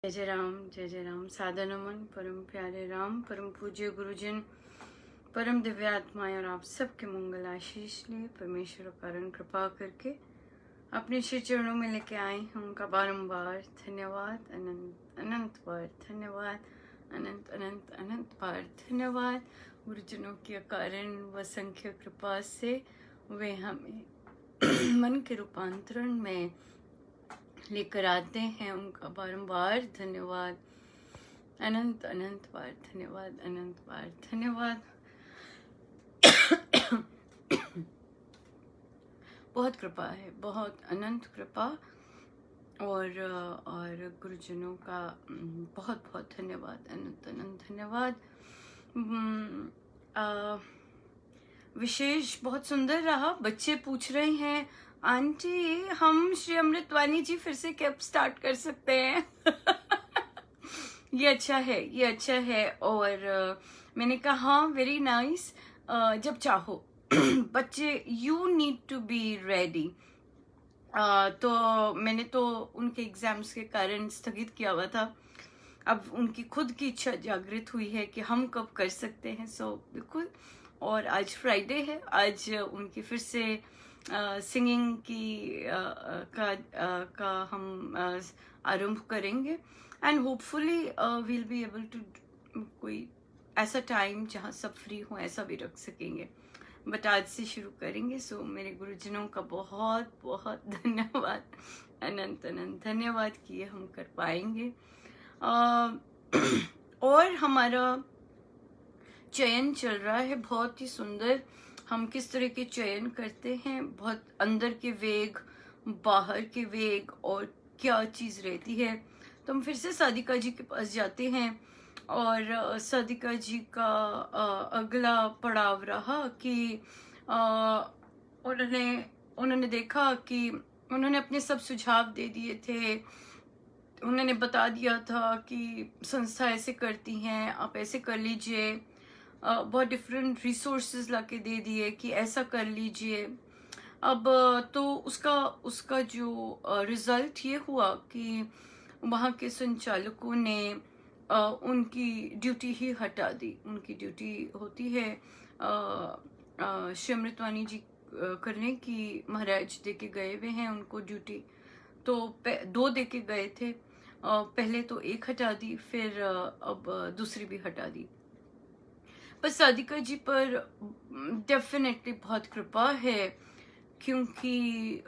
जय जय राम। सादा नमन परम प्यारे राम, परम पूज्य गुरुजन, परम दिव्य आत्माएं और आप सबके मंगल आशीष लिए परमेश्वर कारण कृपा करके अपने श्री चरणों में लेके आए हैं। उनका बारंबार धन्यवाद, अनंत अनंत बार धन्यवाद, अनंत अनंत अनंत बार धन्यवाद। गुरुजनों के कारण व संख्य कृपा से वे हमें मन के रूपांतरण में लेकर आते हैं। उनका बारंबार धन्यवाद, अनंत अनंत बार धन्यवाद, अनंत बार धन्यवाद। बहुत कृपा है, बहुत अनंत कृपा। और गुरुजनों का बहुत बहुत धन्यवाद, अनंत अनंत धन्यवाद। विशेष बहुत सुंदर रहा। बच्चे पूछ रहे हैं, आंटी हम श्री अमृतवाणी जी फिर से कब स्टार्ट कर सकते हैं? ये अच्छा है, ये अच्छा है। और मैंने कहा हाँ, वेरी नाइस, जब चाहो। बच्चे you need to be ready. तो मैंने तो उनके एग्जाम्स के कारण स्थगित किया हुआ था। अब उनकी खुद की इच्छा जागृत हुई है कि हम कब कर सकते हैं। सो बिल्कुल। और आज फ्राइडे है, आज उनकी फिर से सिंगिंग की का हम आरंभ करेंगे। And hopefully will be able to कोई ऐसा टाइम जहाँ सब फ्री हो ऐसा भी रख सकेंगे। बट आज से शुरू करेंगे। सो मेरे गुरुजनों का बहुत बहुत धन्यवाद, अनंत अनंत धन्यवाद कि ये हम कर पाएंगे। और हमारा चयन चल रहा है बहुत ही सुंदर। हम किस तरह के चयन करते हैं, बहुत अंदर के वेग, बाहर के वेग और क्या चीज़ रहती है। तो हम फिर से सादिका जी के पास जाते हैं। और सादिका जी का अगला पड़ाव रहा कि उन्होंने देखा कि उन्होंने अपने सब सुझाव दे दिए थे। उन्होंने बता दिया था कि संस्था ऐसे करती हैं, आप ऐसे कर लीजिए। बहुत डिफरेंट रिसोर्सेज ला के दे दिए कि ऐसा कर लीजिए। अब तो उसका जो रिजल्ट ये हुआ कि वहाँ के संचालकों ने उनकी ड्यूटी ही हटा दी। उनकी ड्यूटी होती है श्री अमृतवाणी जी करने की। महाराज दे के गए हुए हैं उनको ड्यूटी। तो 2 दे के गए थे। पहले तो 1 हटा दी, फिर अब दूसरी भी हटा दी। पर सादिका जी पर डेफिनेटली बहुत कृपा है, क्योंकि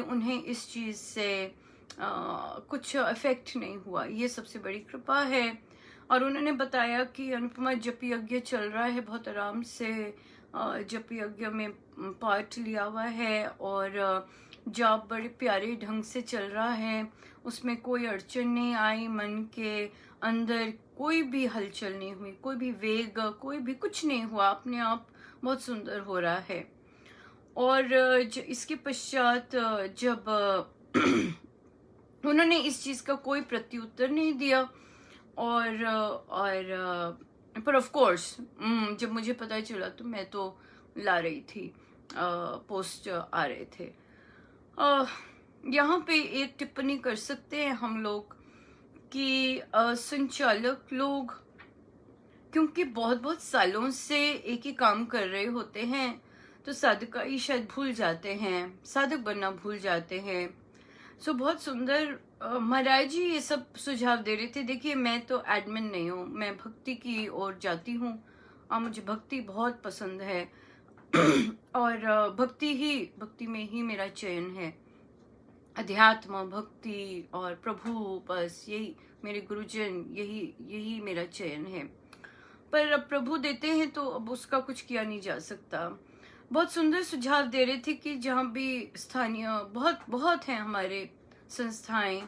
उन्हें इस चीज़ से कुछ इफेक्ट नहीं हुआ। ये सबसे बड़ी कृपा है। और उन्होंने बताया कि अनुपमा जप यज्ञ चल रहा है, बहुत आराम से जप यज्ञ में पार्ट लिया हुआ है। और जाप बड़े प्यारे ढंग से चल रहा है। उसमें कोई अड़चन नहीं आई, मन के अंदर कोई भी हलचल नहीं हुई, कोई भी वेग, कोई भी कुछ नहीं हुआ। अपने आप बहुत सुंदर हो रहा है। और इसके पश्चात जब उन्होंने इस चीज़ का कोई प्रत्युत्तर नहीं दिया। पर ऑफ कोर्स जब मुझे पता चला तो मैं तो ला रही थी, पोस्ट आ रहे थे। यहाँ पे एक टिप्पणी कर सकते हैं हम लोग कि संचालक लोग क्योंकि बहुत बहुत सालों से एक ही काम कर रहे होते हैं, तो साधका ही शायद भूल जाते हैं, साधक बनना भूल जाते हैं। सो बहुत सुंदर महाराज जी ये सब सुझाव दे रहे थे। देखिए, मैं तो एडमिन नहीं हूँ, मैं भक्ति की ओर जाती हूँ और मुझे भक्ति बहुत पसंद है। और भक्ति में ही मेरा चयन है। अध्यात्म, भक्ति और प्रभु, बस यही मेरे गुरुजन, यही मेरा चयन है। पर अब प्रभु देते हैं तो अब उसका कुछ किया नहीं जा सकता। बहुत सुंदर सुझाव दे रहे थे कि जहाँ भी स्थानीय बहुत हैं हमारे संस्थाएं,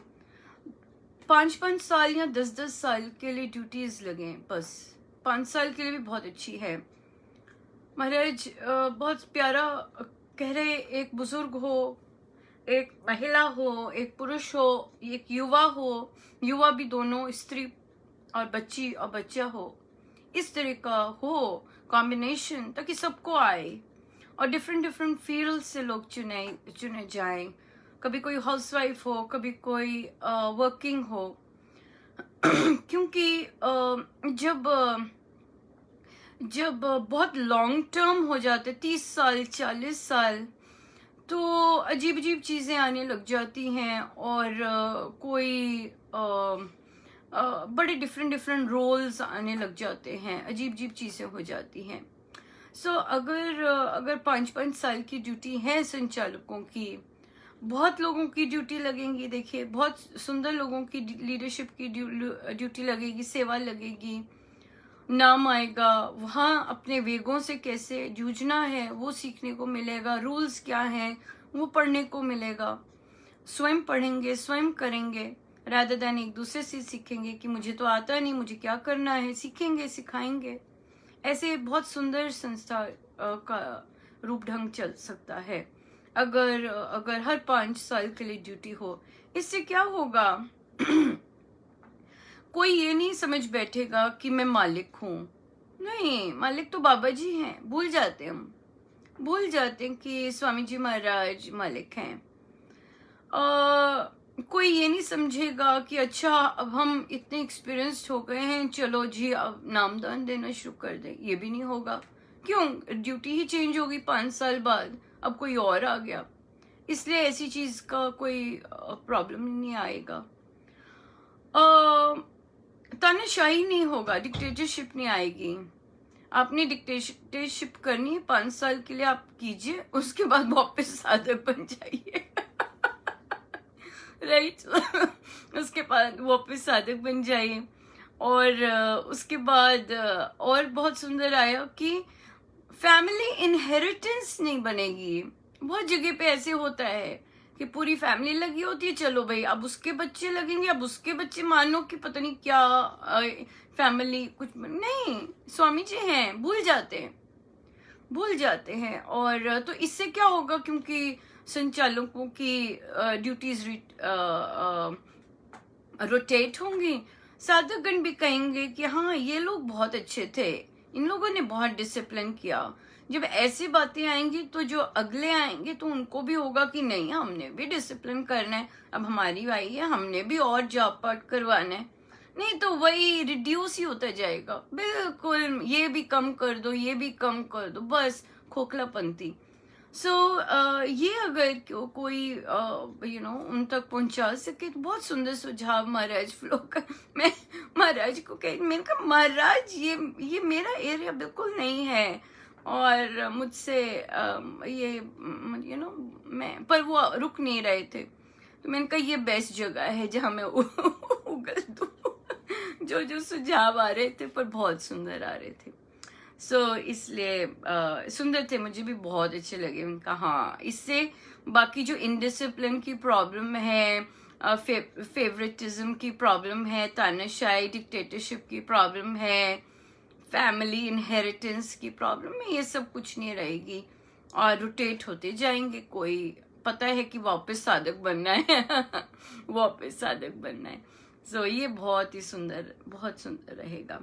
5-5 साल या 10-10 साल के लिए ड्यूटीज लगे। बस 5 साल के लिए भी बहुत अच्छी है। महाराज बहुत प्यारा कह रहे, एक बुजुर्ग हो, एक महिला हो, एक पुरुष हो, एक युवा हो, युवा भी दोनों, स्त्री और बच्ची और बच्चा हो, इस तरह का हो कॉम्बिनेशन, ताकि सबको आए। और डिफरेंट फील्ड से लोग चुने जाएं। कभी कोई हाउसवाइफ हो, कभी कोई वर्किंग हो, क्योंकि जब बहुत लॉन्ग टर्म हो जाते, 30 साल 40 साल, तो अजीब अजीब चीज़ें आने लग जाती हैं, और कोई बड़े डिफरेंट डिफरेंट रोल्स आने लग जाते हैं, अजीब अजीब चीज़ें हो जाती हैं। सो अगर 5-5 साल की ड्यूटी है संचालकों की, बहुत लोगों की ड्यूटी लगेंगी। देखिए, बहुत सुंदर लोगों की लीडरशिप की ड्यूटी लगेगी, सेवा लगेगी, नाम आएगा वहाँ। अपने वेगों से कैसे जूझना है वो सीखने को मिलेगा, रूल्स क्या हैं वो पढ़ने को मिलेगा। स्वयं पढ़ेंगे, स्वयं करेंगे, रादर देन एक दूसरे से सीखेंगे कि मुझे तो आता नहीं, मुझे क्या करना है। सीखेंगे, सिखाएंगे। ऐसे बहुत सुंदर संस्था का रूप ढंग चल सकता है अगर अगर हर 5 साल के लिए ड्यूटी हो। इससे क्या होगा? कोई ये नहीं समझ बैठेगा कि मैं मालिक हूँ। नहीं, मालिक तो बाबा जी हैं। भूल जाते हम, भूल जाते हैं कि स्वामी जी महाराज मालिक हैं। कोई ये नहीं समझेगा कि अच्छा, अब हम इतने एक्सपीरियंस्ड हो गए हैं, चलो जी अब नामदान देना शुरू कर दें। ये भी नहीं होगा। क्यों? ड्यूटी ही चेंज होगी 5 साल बाद, अब कोई और आ गया। इसलिए ऐसी चीज का कोई प्रॉब्लम नहीं आएगा। तानाशाही नहीं होगा, डिक्टेटरशिप नहीं आएगी। आपने डिक्टेटरशिप करनी है 5 साल के लिए, आप कीजिए, उसके बाद वापस साधक बन जाइए। राइट। उसके बाद वापस साधक बन जाइए। और उसके बाद और बहुत सुंदर आया कि फैमिली इनहेरिटेंस नहीं बनेगी। बहुत जगह पे ऐसे होता है कि पूरी फैमिली लगी होती है, चलो भाई अब उसके बच्चे लगेंगे, अब उसके बच्चे, मानो कि पता नहीं क्या फैमिली कुछ नहीं। स्वामी जी हैं, भूल जाते हैं, भूल जाते हैं। और तो इससे क्या होगा? क्योंकि संचालकों की ड्यूटीज रोटेट होंगी, साधकगण भी कहेंगे कि हाँ, ये लोग बहुत अच्छे थे, इन लोगों ने बहुत डिसिप्लिन किया। जब ऐसी बातें आएंगी तो जो अगले आएंगे तो उनको भी होगा कि नहीं, हमने भी डिसिप्लिन करना है, अब हमारी बारी है, हमने भी और जॉब पार्ट करवाना है। नहीं तो वही रिड्यूस ही होता जाएगा। बिल्कुल, ये भी कम कर दो, ये भी कम कर दो, बस खोखलापंती। सो ये अगर कोई उन तक पहुंचा सके तो बहुत सुंदर सुझाव महाराज फ्लो का। मैं महाराज को मैंने कहा, महाराज ये मेरा एरिया बिल्कुल नहीं है, और मुझसे ये मैं, पर वो रुक नहीं रहे थे। तो मैंने कहा ये बेस्ट जगह है जहाँ मैं उगल दूँ। जो सुझाव आ रहे थे, पर बहुत सुंदर आ रहे थे। इसलिए सुंदर थे, मुझे भी बहुत अच्छे लगे। उनका हाँ, इससे बाकी जो इनडिसिप्लिन की प्रॉब्लम है, फेवरेटिज्म की प्रॉब्लम है, तानाशाही डिक्टेटरशिप की प्रॉब्लम है, फैमिली इनहेरिटेंस की प्रॉब्लम है, ये सब कुछ नहीं रहेगी और रोटेट होते जाएंगे। कोई पता है कि वापस साधक बनना है। वापस साधक बनना है। ये बहुत ही सुंदर, बहुत सुंदर रहेगा।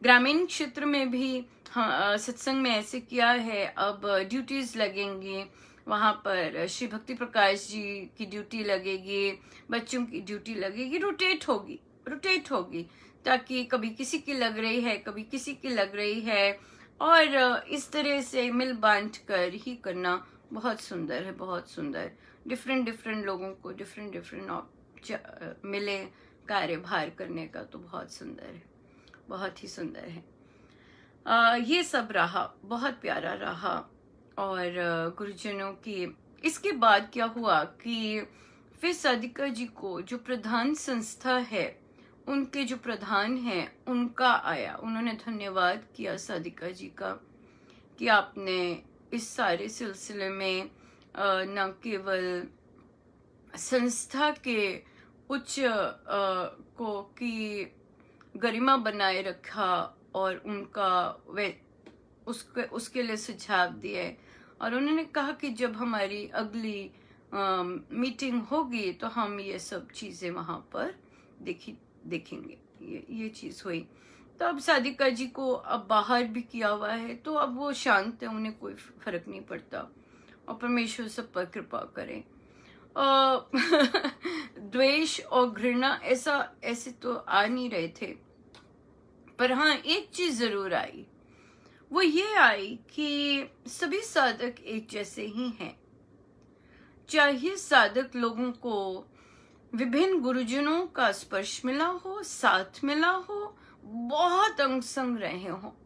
ग्रामीण क्षेत्र में भी हाँ, सत्संग में ऐसे किया है। अब ड्यूटीज लगेंगी, वहां पर श्री भक्ति प्रकाश जी की ड्यूटी लगेगी, बच्चों की ड्यूटी लगेगी, रोटेट होगी, ताकि कभी किसी की लग रही है, कभी किसी की लग रही है, और इस तरह से मिल बांट कर ही करना बहुत सुंदर है, बहुत सुंदर। डिफरेंट लोगों को डिफरेंट मिले कार्यभार करने का, तो बहुत सुंदर है, बहुत ही सुंदर है। ये सब रहा, बहुत प्यारा रहा। और गुरुजनों की इसके बाद क्या हुआ कि फिर साधिका जी को जो प्रधान संस्था है, उनके जो प्रधान हैं, उनका आया। उन्होंने धन्यवाद किया साधिका जी का कि आपने इस सारे सिलसिले में न केवल संस्था के उच्च को की गरिमा बनाए रखा, और उनका वे उसके लिए सुझाव दिए। और उन्होंने कहा कि जब हमारी अगली मीटिंग होगी तो हम ये सब चीजें वहां पर देखेंगे। ये चीज हुई। तो अब साधिका जी को अब बाहर भी किया हुआ है, तो अब वो शांत है, उन्हें कोई फर्क नहीं पड़ता, और परमेश्वर सब पर कृपा करे। द्वेष और घृणा ऐसे तो आ नहीं रहे थे, पर हाँ एक चीज जरूर आई, वो ये आई कि सभी साधक एक जैसे ही हैं। चाहे साधक लोगों को विभिन्न गुरुजनों का स्पर्श मिला हो, साथ मिला हो, बहुत अंग संग रहे हो,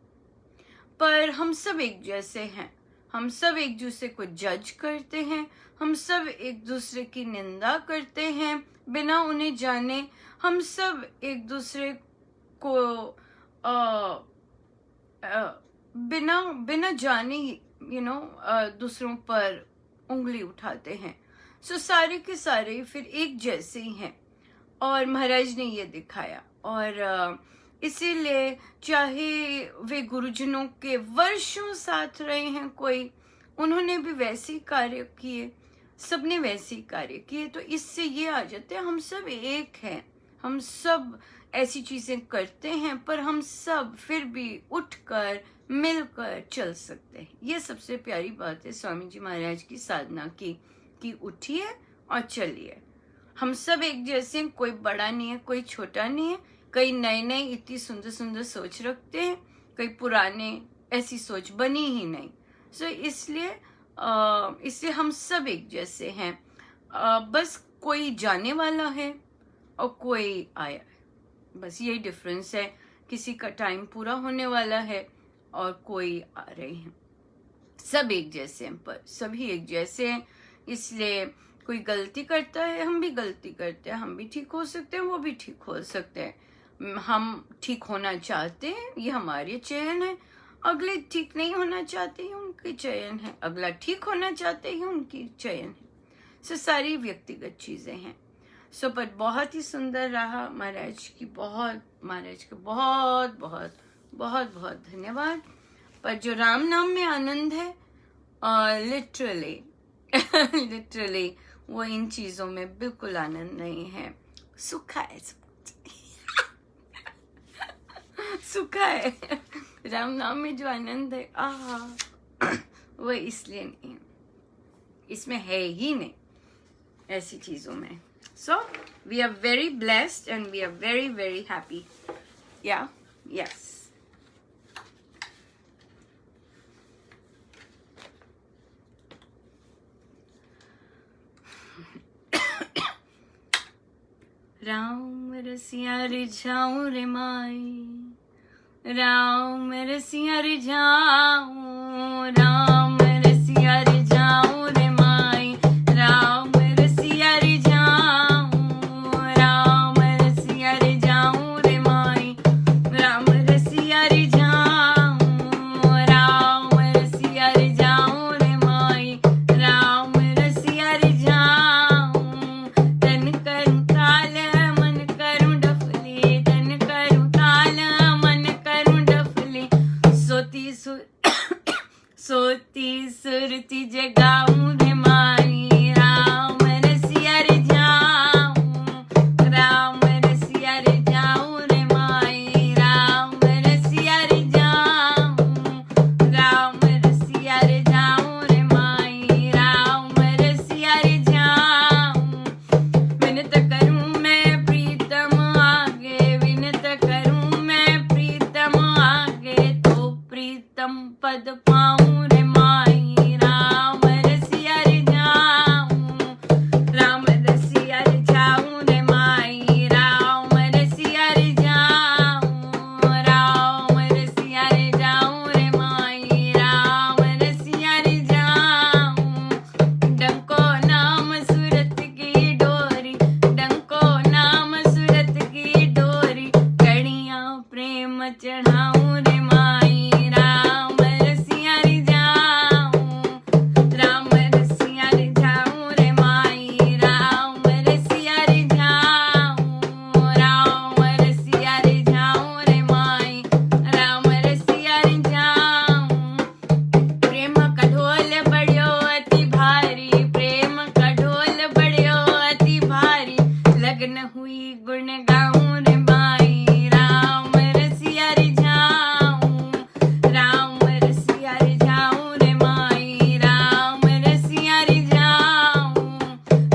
पर हम सब एक जैसे हैं। हम सब एक दूसरे को जज करते हैं, हम सब एक दूसरे की निंदा करते हैं बिना उन्हें जाने। हम सब एक दूसरे को बिना जाने दूसरों पर उंगली उठाते हैं। सो सारे के सारे फिर एक जैसे ही हैं, और महाराज ने ये दिखाया। और इसीलिए चाहे वे गुरुजनों के वर्षों साथ रहे हैं कोई, उन्होंने भी वैसे ही कार्य किए, सबने वैसे ही कार्य किए। तो इससे ये आ जाते हैं हम सब एक हैं, हम सब ऐसी चीजें करते हैं, पर हम सब फिर भी उठकर मिलकर चल सकते हैं। ये सबसे प्यारी बात है स्वामी जी महाराज की साधना की, कि उठिए और चलिए। हम सब एक जैसे हैं, कोई बड़ा नहीं है, कोई छोटा नहीं है। कई नए नए इतनी सुंदर सुंदर सोच रखते हैं, कई पुराने ऐसी सोच बनी ही नहीं। सो इसलिए हम सब एक जैसे हैं। बस कोई जाने वाला है और कोई आया है, बस यही डिफरेंस है। किसी का टाइम पूरा होने वाला है और कोई आ रहे हैं। सब एक जैसे हैं, पर सभी एक जैसे हैं। इसलिए कोई गलती करता है, हम भी गलती करते हैं, हम भी ठीक हो सकते हैं, वो भी ठीक हो सकते हैं। हम ठीक होना चाहते हैं, ये हमारे चयन है। अगले ठीक नहीं होना चाहते हैं, उनके चयन है। अगला ठीक होना चाहते हैं, उनकी चयन है। सो सारी व्यक्तिगत चीजें हैं। सो पर बहुत ही सुंदर रहा। महाराज का बहुत बहुत बहुत बहुत धन्यवाद। पर जो राम नाम में आनंद है, लिटरली लिटरली वो इन चीजों में बिल्कुल आनंद नहीं है। सुखा है सुखा है। राम नाम में जो आनंद है वो इसलिए नहीं है, इसमें है ही नहीं ऐसी चीजों में। So we are very blessed and we are very very happy. या यस, राम रसिया रिझाऊं रे माई, राम रसिया रिझाऊं, राम रसिया रिझाऊं रे माई, राम रसिया रिझाऊं, राम रसिया रिझाऊं रे माई, राम रसिया रिझाऊं, राम रसिया रिझाऊं रे माई, राम रसिया रिझाऊं। तन करूं ताल मन करूं डफली, तन करूं ताल मन करूं डफली, सोती सुरती जगाऊं रे माई, राम रसिया रिझाऊं, राम रसिया रिझाऊं रे माई, राम रसिया रिझाऊं, राम रसिया रिझाऊं रे माई, राम रसिया रिझाऊं। विनत करूं मैं प्रीतम आगे, विनत करूं मैं प्रीतम आगे, तो प्रीतम पद पाऊं रे माई, राम रसिया रिझाऊं, राम रसिया रिझाऊं रे माई, राम रसिया रिझाऊं, राम रसिया रिझाऊं रे माई, राम रसिया रिझाऊं। डंको नाम सूरत की डोरी, डंको नाम सूरत की डोरी, कड़ियां प्रेम चढ़ाऊं रे माई, राम रसिया रिझाऊं, राम रसिया रिझाऊं रे माई, राम रसिया रिझाऊं, राम रसिया रिझाऊं रे माई, राम रसिया रिझाऊं। प्रेम का ढोल बड़्यो अति भारी, प्रेम का ढोल बड़्यो अति भारी, लगन हुई गुण गाऊं रे माई, राम रसिया रिझाऊं, राम रसिया रिझाऊं रे माई, राम रसिया रिझाऊं,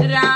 राम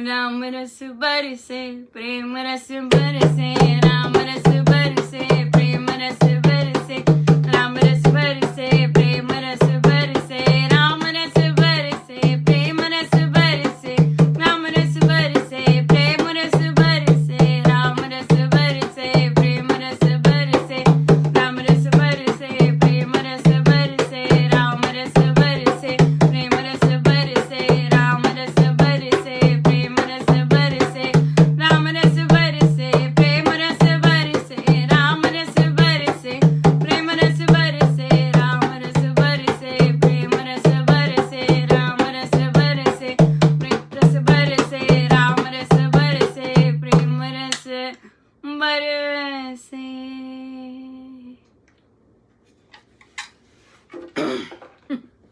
राम रस बरसे प्रेम रस बरसे राम रस बरसे प्रेम रस बरसे राम रस बरसे प्रेम रस बरसे राम रस बरसे प्रेम रस बरसे राम रस बरसे प्रेम रस बरसे राम रस बरसे प्रेम रस बरसे राम रस बरसे प्रेम रस बरसे राम रस बरसे प्रेम रस बरसे राम रस बरसे प्रेम रस बरसे राम रस बरसे प्रेम रस बरसे राम रस बरसे प्रेम रस बरसे राम रस बरसे प्रेम रस बरसे राम रस बरसे प्रेम रस बरसे राम रस बरसे प्रेम रस बरसे।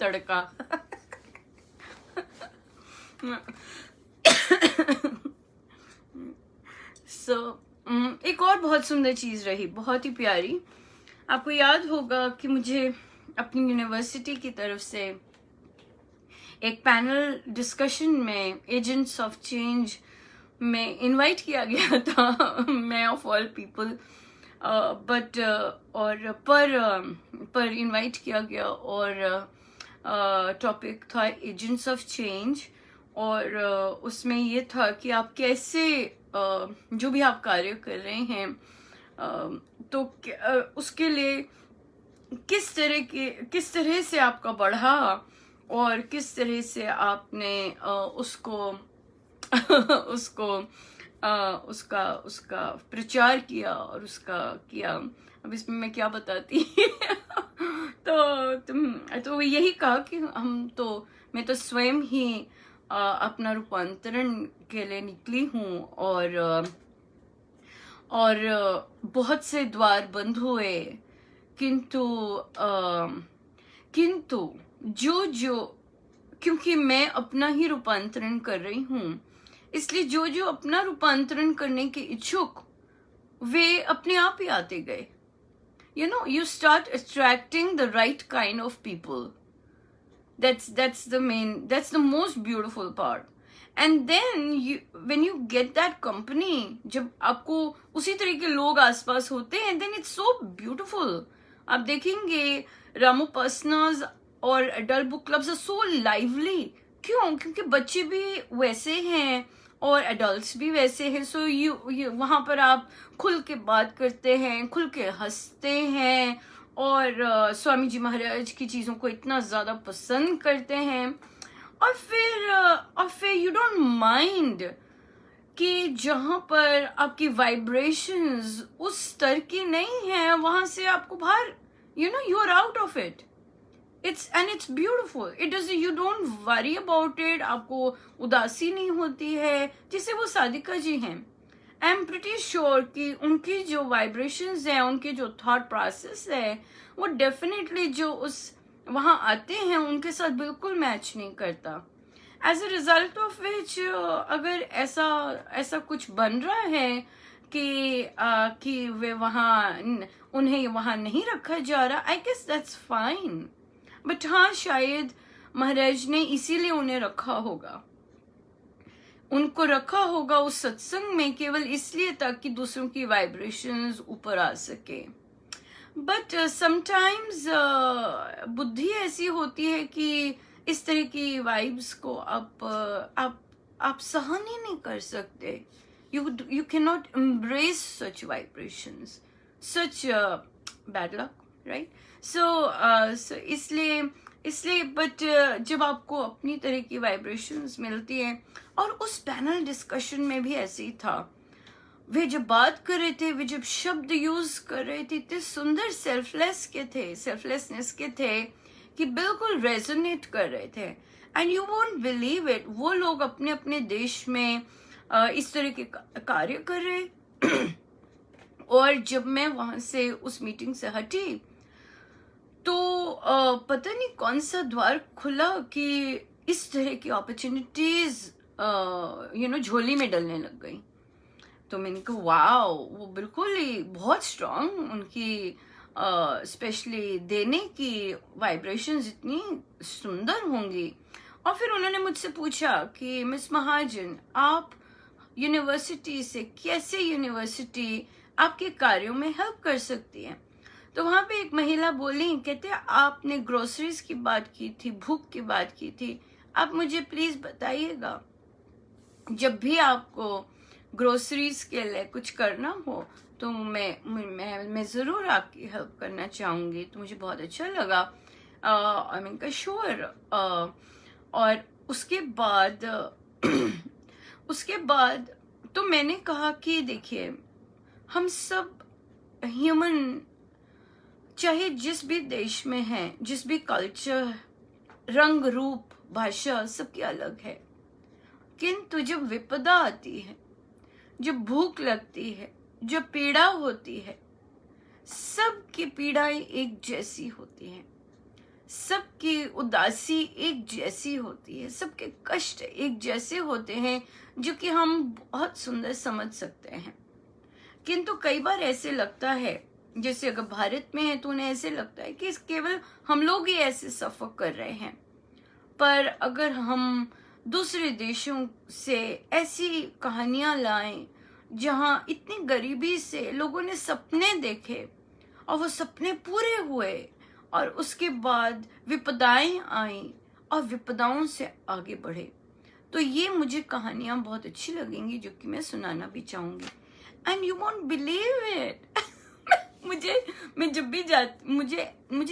तड़का। एक और बहुत सुंदर चीज रही, बहुत ही प्यारी। आपको याद होगा कि मुझे अपनी यूनिवर्सिटी की तरफ से एक पैनल डिस्कशन में एजेंट्स ऑफ चेंज में इनवाइट किया गया था, मैं ऑफ ऑल पीपल, बट और पर इनवाइट किया गया और टॉपिक था एजेंट्स ऑफ चेंज। और उसमें ये था कि आप कैसे जो भी आप कार्य कर रहे हैं तो उसके लिए किस तरह से आपका बढ़ा और किस तरह से आपने उसको उसका प्रचार किया और उसका किया। अब इसमें मैं क्या बताती तो यही कहा कि मैं तो स्वयं ही अपना रूपांतरण के लिए निकली हूँ और बहुत से द्वार बंद हुए, किंतु क्योंकि मैं अपना ही रूपांतरण कर रही हूँ, इसलिए जो अपना रूपांतरण करने के इच्छुक वे अपने आप ही आते गए। You start attracting the right kind of people. That's the most beautiful part. And then when you get that company, जब आपको उसी तरह के लोग आसपास होते हैं, then it's so beautiful. आप देखेंगे रामोपासनास और adult book clubs are so lively. क्यों? क्योंकि बच्चे भी वैसे हैं और एडल्ट्स भी वैसे हैं। सो वहां पर आप खुल के बात करते हैं, खुल के हंसते हैं और स्वामी जी महाराज की चीजों को इतना ज्यादा पसंद करते हैं। और फिर यू डोंट माइंड कि जहां पर आपकी वाइब्रेशंस उस स्तर की नहीं है, वहां से आपको बाहर you are out of it. It's beautiful. You don't worry about it. आपको उदासी नहीं होती है, जिसे वो सादिका जी हैं। आई एम प्रिटी श्योर कि उनकी जो वाइब्रेशंस है, उनके जो थॉट प्रोसेस है, वो डेफिनेटली जो वहां आते हैं उनके साथ बिल्कुल मैच नहीं करता। As a result of which अगर ऐसा कुछ बन रहा है कि वे उन्हें वहां नहीं रखा जा रहा, I guess that's fine. But हाँ, शायद महाराज ने इसीलिए उन्हें रखा होगा, उनको रखा होगा उस सत्संग में केवल इसलिए ताकि दूसरों की वाइब्रेशंस ऊपर आ सके। बट समटाइम्स बुद्धि ऐसी होती है कि इस तरह की वाइब्स को आप सहन ही नहीं कर सकते। You can not embrace such vibrations, such bad luck, right? So इसलिए बट जब आपको अपनी तरह की वाइब्रेशंस मिलती हैं, और उस पैनल डिस्कशन में भी ऐसे ही था। वे जब बात कर रहे थे, वे जब शब्द यूज कर रहे थे, इतने सुंदर सेल्फलेसनेस के थे कि बिल्कुल रेजोनेट कर रहे थे। And you won't believe it, वो लोग अपने अपने देश में इस तरह के कार्य कर रहे। और जब मैं वहां से उस मीटिंग से हटी तो पता नहीं कौन सा द्वार खुला कि इस तरह की अपॉर्चुनिटीज झोली में डलने लग गई। तो मैंने कहा वाओ, वो बिल्कुल ही बहुत स्ट्रांग उनकी स्पेशली देने की वाइब्रेशंस इतनी सुंदर होंगी। और फिर उन्होंने मुझसे पूछा कि मिस महाजन, आप यूनिवर्सिटी से कैसे यूनिवर्सिटी आपके कार्यों में हेल्प कर सकती है। तो वहां पे एक महिला बोली, कहते आपने ग्रोसरीज की बात की थी, भूख की बात की थी, आप मुझे प्लीज बताइएगा, जब भी आपको ग्रोसरीज के लिए कुछ करना हो तो मैं ज़रूर आपकी हेल्प करना चाहूँगी। तो मुझे बहुत अच्छा लगा। आई मीन का श्योर। और उसके बाद उसके बाद तो मैंने कहा कि देखिए, हम सब ह्यूमन, चाहे जिस भी देश में हैं, जिस भी कल्चर, रंग रूप, भाषा सबकी अलग है, किंतु जब विपदा आती है, जब भूख लगती है, जब पीड़ा होती है, सबकी पीड़ाएं एक जैसी होती हैं, सबकी उदासी एक जैसी होती है, सबके कष्ट एक जैसे होते हैं, जो कि हम बहुत सुंदर समझ सकते हैं। किंतु कई बार ऐसे लगता है, जैसे अगर भारत में है तो उन्हें ऐसे लगता है कि केवल हम लोग ही ऐसे सफर कर रहे हैं। पर अगर हम दूसरे देशों से ऐसी कहानियां लाएं जहां इतनी गरीबी से लोगों ने सपने देखे और वो सपने पूरे हुए, और उसके बाद विपदाएं आई और विपदाओं से आगे बढ़े, तो ये मुझे कहानियां बहुत अच्छी लगेंगी, जो कि मैं सुनाना भी चाहूंगी। And you won't believe it मुझे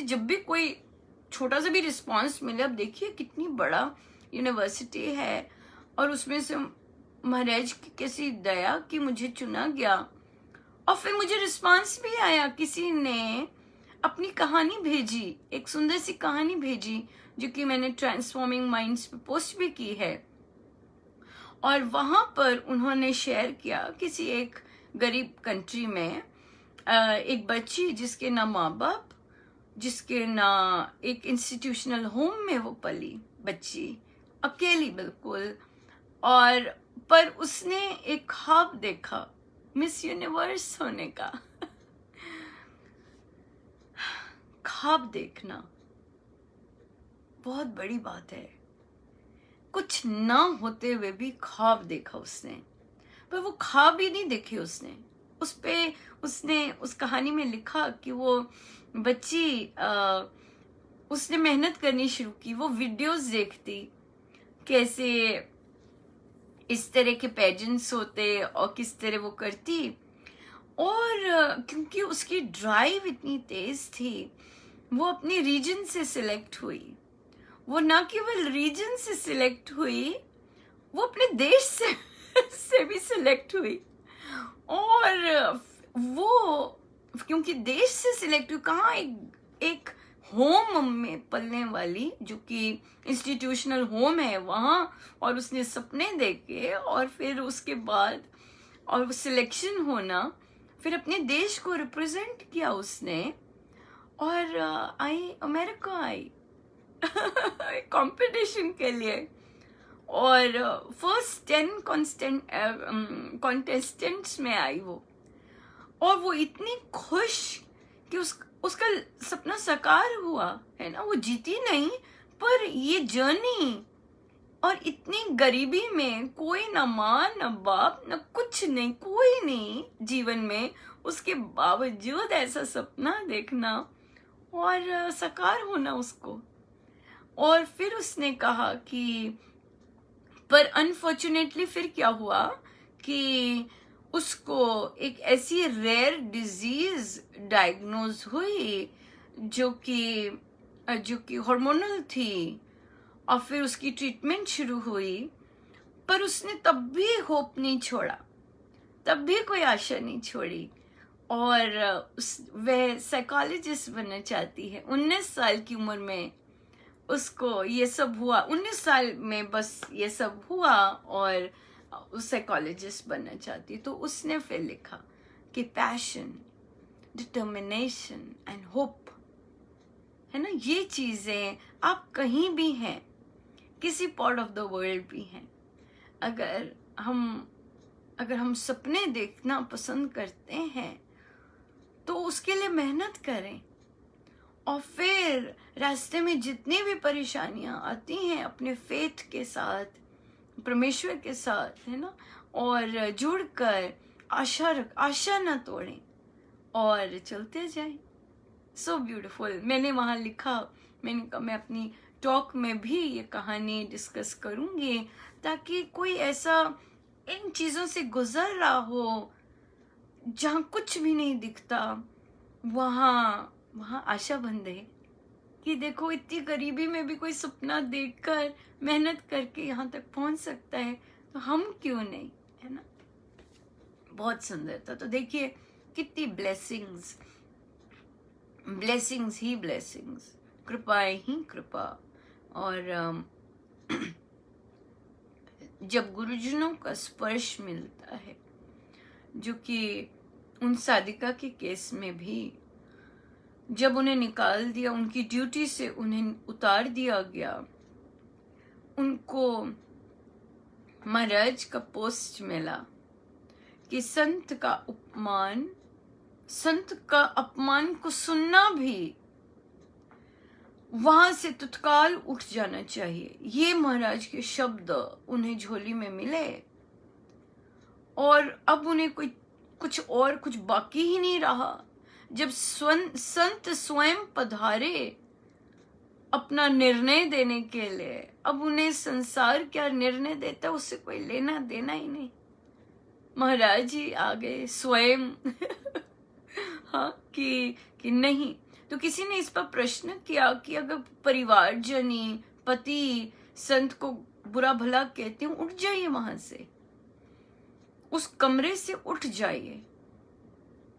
जब भी कोई छोटा सा भी रिस्पांस मिले, अब देखिए कितनी बड़ा यूनिवर्सिटी है और उसमें से महाराज की कैसी दया कि मुझे चुना गया, और फिर मुझे रिस्पांस भी आया, किसी ने अपनी कहानी भेजी, एक सुंदर सी कहानी भेजी, जो कि मैंने ट्रांसफॉर्मिंग माइंड्स पे पोस्ट भी की है। और वहां पर उन्होंने शेयर किया किसी एक गरीब कंट्री में एक बच्ची, जिसके ना माँ बाप, जिसके ना एक इंस्टीट्यूशनल होम में वो पली बच्ची, अकेली बिल्कुल। और पर उसने एक ख्वाब देखा मिस यूनिवर्स होने का। ख्वाब देखना बहुत बड़ी बात है। कुछ ना होते हुए भी ख्वाब देखा उसने, पर वो ख्वाब ही नहीं देखे उसने। उसने उस कहानी में लिखा कि वो बच्ची उसने मेहनत करनी शुरू की, वो वीडियोस देखती कैसे इस तरह के पेजेंट्स होते और किस तरह वो करती। और क्योंकि उसकी ड्राइव इतनी तेज थी, वो अपने रीजन से सिलेक्ट हुई। वो ना केवल रीजन से सिलेक्ट हुई, वो अपने देश से भी सिलेक्ट हुई। और वो क्योंकि देश से सिलेक्ट हुई, कहाँ एक होम में पलने वाली, जो कि इंस्टीट्यूशनल होम है वहाँ, और उसने सपने देखे और फिर उसके बाद और वो सिलेक्शन होना, फिर अपने देश को रिप्रेजेंट किया उसने, और आई अमेरिका आई कंपटीशन के लिए। और फर्स्ट 10 कॉन्टेस्टेंट्स में आई वो, और वो इतनी खुश कि उसका सपना साकार हुआ है ना। वो जीती नहीं, पर ये जर्नी, और इतनी गरीबी में, कोई ना माँ ना बाप ना कुछ नहीं, कोई नहीं जीवन में, उसके बावजूद ऐसा सपना देखना और साकार होना उसको। और फिर उसने कहा कि पर अनफॉर्चुनेटली फिर क्या हुआ कि उसको एक ऐसी रेयर डिजीज डायग्नोज हुई, जो कि हार्मोनल थी, और फिर उसकी ट्रीटमेंट शुरू हुई। पर उसने तब भी होप नहीं छोड़ा, तब भी कोई आशा नहीं छोड़ी, और वह साइकोलॉजिस्ट बनना चाहती है। 19 साल की उम्र में उसको ये सब हुआ, 19 साल में बस ये सब हुआ, और उस साइकोलॉजिस्ट बनना चाहती। तो उसने फिर लिखा कि पैशन, डिटर्मिनेशन एंड होप, है ना, ये चीजें आप कहीं भी हैं, किसी पार्ट ऑफ द वर्ल्ड भी हैं, अगर हम सपने देखना पसंद करते हैं तो उसके लिए मेहनत करें, और फिर रास्ते में जितनी भी परेशानियां आती हैं अपने फेथ के साथ, परमेश्वर के साथ, है ना, और जुड़कर आशा ना तोड़ें और चलते जाएं। So beautiful. मैंने वहाँ लिखा, मैंने कहा मैं अपनी टॉक में भी ये कहानी डिस्कस करूंगी, ताकि कोई ऐसा इन चीज़ों से गुजर रहा हो जहाँ कुछ भी नहीं दिखता, वहाँ आशा बंधे कि देखो इतनी गरीबी में भी कोई सपना देखकर मेहनत करके यहाँ तक पहुँच सकता है, तो हम क्यों नहीं, है ना। बहुत सुंदर था। तो देखिए कितनी ब्लेसिंग्स, ब्लेसिंग्स ही ब्लेसिंग्स, कृपाएं ही कृपा। और जब गुरुजनों का स्पर्श मिलता है, जो कि उन साधिका के केस में भी जब उन्हें निकाल दिया, उनकी ड्यूटी से उन्हें उतार दिया गया, उनको महाराज का पोस्ट मिला कि संत का अपमान को सुनना भी वहां से तत्काल उठ जाना चाहिए। ये महाराज के शब्द उन्हें झोली में मिले और अब उन्हें कुछ बाकी ही नहीं रहा। जब संत स्वयं पधारे अपना निर्णय देने के लिए, अब उन्हें संसार क्या निर्णय देता है उससे कोई लेना देना ही नहीं। महाराज जी आ गए स्वयं हाँ कि नहीं। तो किसी ने इस पर प्रश्न किया कि अगर परिवारजनी पति संत को बुरा भला कहते हैं, उठ जाइए वहां से, उस कमरे से उठ जाइए।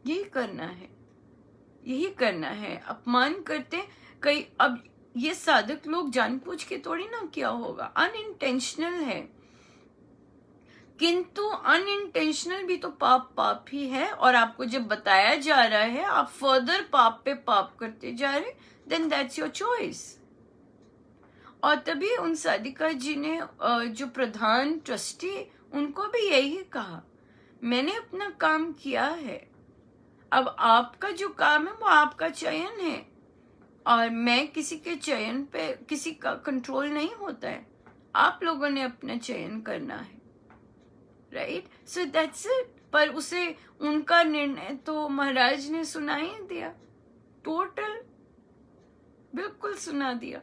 यही करना है। अपमान करते कई, अब ये साधक लोग जानबूझ के थोड़ी ना किया होगा, अनइंटेंशनल है, किंतु अनइंटेंशनल भी तो पाप ही है। और आपको जब बताया जा रहा है आप फर्दर पाप पे पाप करते जा रहे, देन दैट्स योर चॉइस। और तभी उन साधिका जी ने जो प्रधान ट्रस्टी, उनको भी यही कहा, मैंने अपना काम किया है, अब आपका जो काम है वो आपका चयन है, और मैं किसी के चयन पे किसी का कंट्रोल नहीं होता है, आप लोगों ने अपना चयन करना है, राइट। So that's it. पर उसे उनका निर्णय तो महाराज ने सुना ही दिया, टोटल बिल्कुल सुना दिया।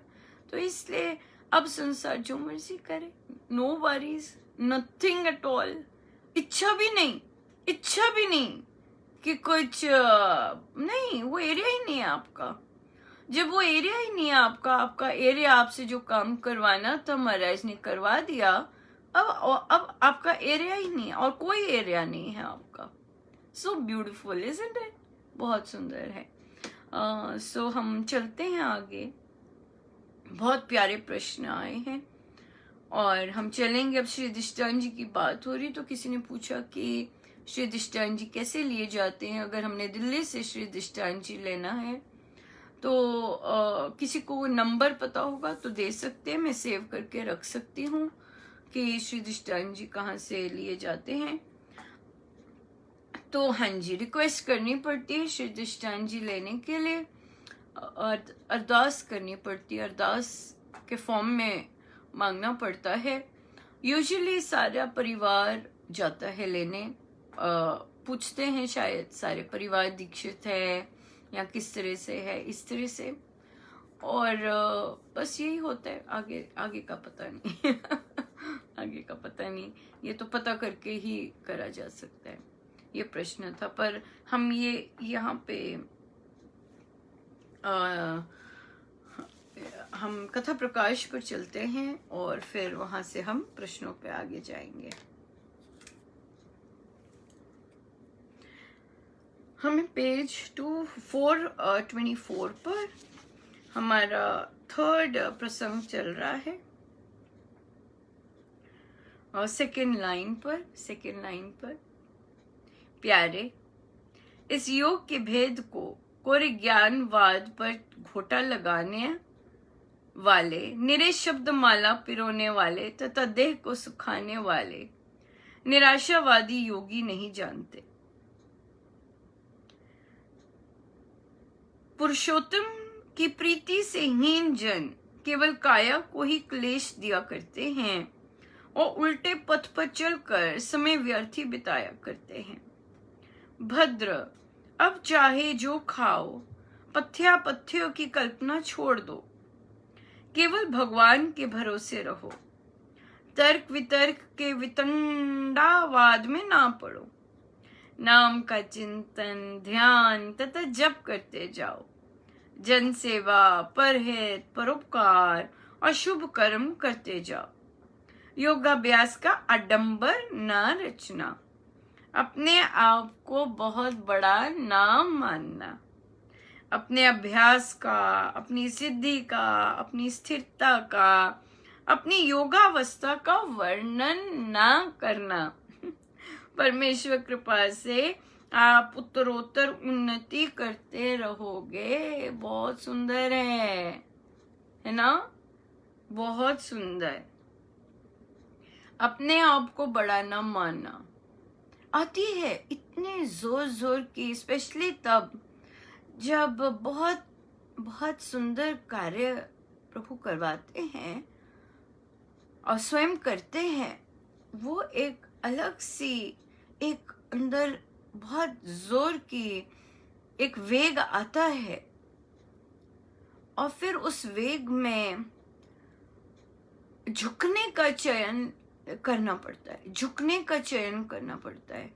तो इसलिए अब संसार जो मर्जी करे, no worries, nothing at all. इच्छा भी नहीं कि कुछ नहीं, वो एरिया ही नहीं है आपका। जब वो एरिया ही नहीं है आपका एरिया आपसे जो काम करवाना था महाराज ने करवा दिया, अब आपका एरिया ही नहीं है और कोई एरिया नहीं है आपका। सो ब्यूटीफुल इजंट इट, बहुत सुंदर है। सो हम चलते हैं आगे। बहुत प्यारे प्रश्न आए हैं और हम चलेंगे। अब श्री अधिष्ठान जी की बात हो रही, तो किसी ने पूछा कि श्री अधिष्ठान जी कैसे लिए जाते हैं। अगर हमने दिल्ली से श्री अधिष्ठान जी लेना है तो किसी को नंबर पता होगा तो दे सकते हैं, मैं सेव करके रख सकती हूँ कि श्री अधिष्ठान जी कहाँ से लिए जाते हैं। तो हाँ जी, रिक्वेस्ट करनी पड़ती है श्री अधिष्ठान जी लेने के लिए, अरदास करनी पड़ती है, अरदास के फॉर्म में मांगना पड़ता है। यूजुअली सारा परिवार जाता है लेने, पूछते हैं शायद सारे परिवार दीक्षित है या किस तरह से है, इस तरह से, और बस यही होता है। आगे का पता नहीं आगे का पता नहीं, ये तो पता करके ही करा जा सकता है। ये प्रश्न था, पर हम ये यहाँ पे हम कथा प्रकाश पर चलते हैं और फिर वहां से हम प्रश्नों पे आगे जाएंगे। हमें पेज 424 पर हमारा थर्ड प्रसंग चल रहा है और सेकेंड लाइन पर प्यारे, इस योग के भेद को कोरे ज्ञानवाद पर घोटा लगाने वाले, निरे शब्द माला पिरोने वाले तथा देह को सुखाने वाले निराशावादी योगी नहीं जानते। पुरुषोत्तम कि प्रीति से हीन जन केवल काया को ही क्लेश दिया करते हैं और उल्टे पथ पर चलकर समय व्यर्थ ही बिताया करते हैं। भद्र, अब चाहे जो खाओ, पथ्यों की कल्पना छोड़ दो, केवल भगवान के भरोसे रहो, तर्क वितर्क के वितंडावाद में ना पड़ो, नाम का चिंतन ध्यान तथा जप करते जाओ, जन सेवा परहित परोपकार और शुभ कर्म करते जाओ, योगाभ्यास का आडंबर ना रचना, अपने आप को बहुत बड़ा ना मानना, अपने अभ्यास का, अपनी सिद्धि का, अपनी स्थिरता का, अपनी योगावस्था का वर्णन ना करना। परमेश्वर कृपा से आप उत्तरोत्तर उन्नति करते रहोगे। बहुत सुंदर है ना? बहुत सुंदर। अपने आप को बड़ा ना मानना आती है इतने जोर जोर की, स्पेशली तब जब बहुत बहुत सुंदर कार्य प्रभु करवाते हैं और स्वयं करते हैं। वो एक अलग सी, एक अंदर बहुत जोर की एक वेग आता है और फिर उस वेग में झुकने का चयन करना पड़ता है, झुकने का चयन करना पड़ता है।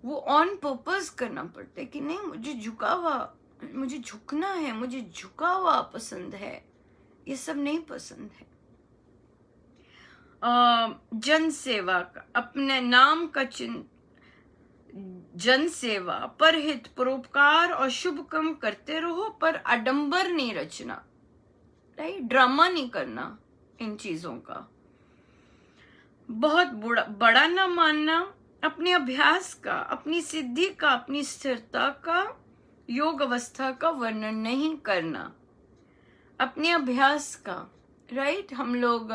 वो ऑन पर्पस करना पड़ता है कि नहीं, मुझे झुका हुआ, मुझे झुकना है, मुझे झुका हुआ पसंद है, ये सब नहीं पसंद है। जन सेवा का, अपने नाम का चिन्ह, जन सेवा परहित परोपकार और शुभ कर्म करते रहो, पर आडंबर नहीं रचना, राइट? ड्रामा नहीं करना इन चीजों का, बहुत बड़ा ना मानना, अपने अभ्यास का, अपनी सिद्धि का, अपनी स्थिरता का, योग अवस्था का वर्णन नहीं करना, अपने अभ्यास का, राइट? हम लोग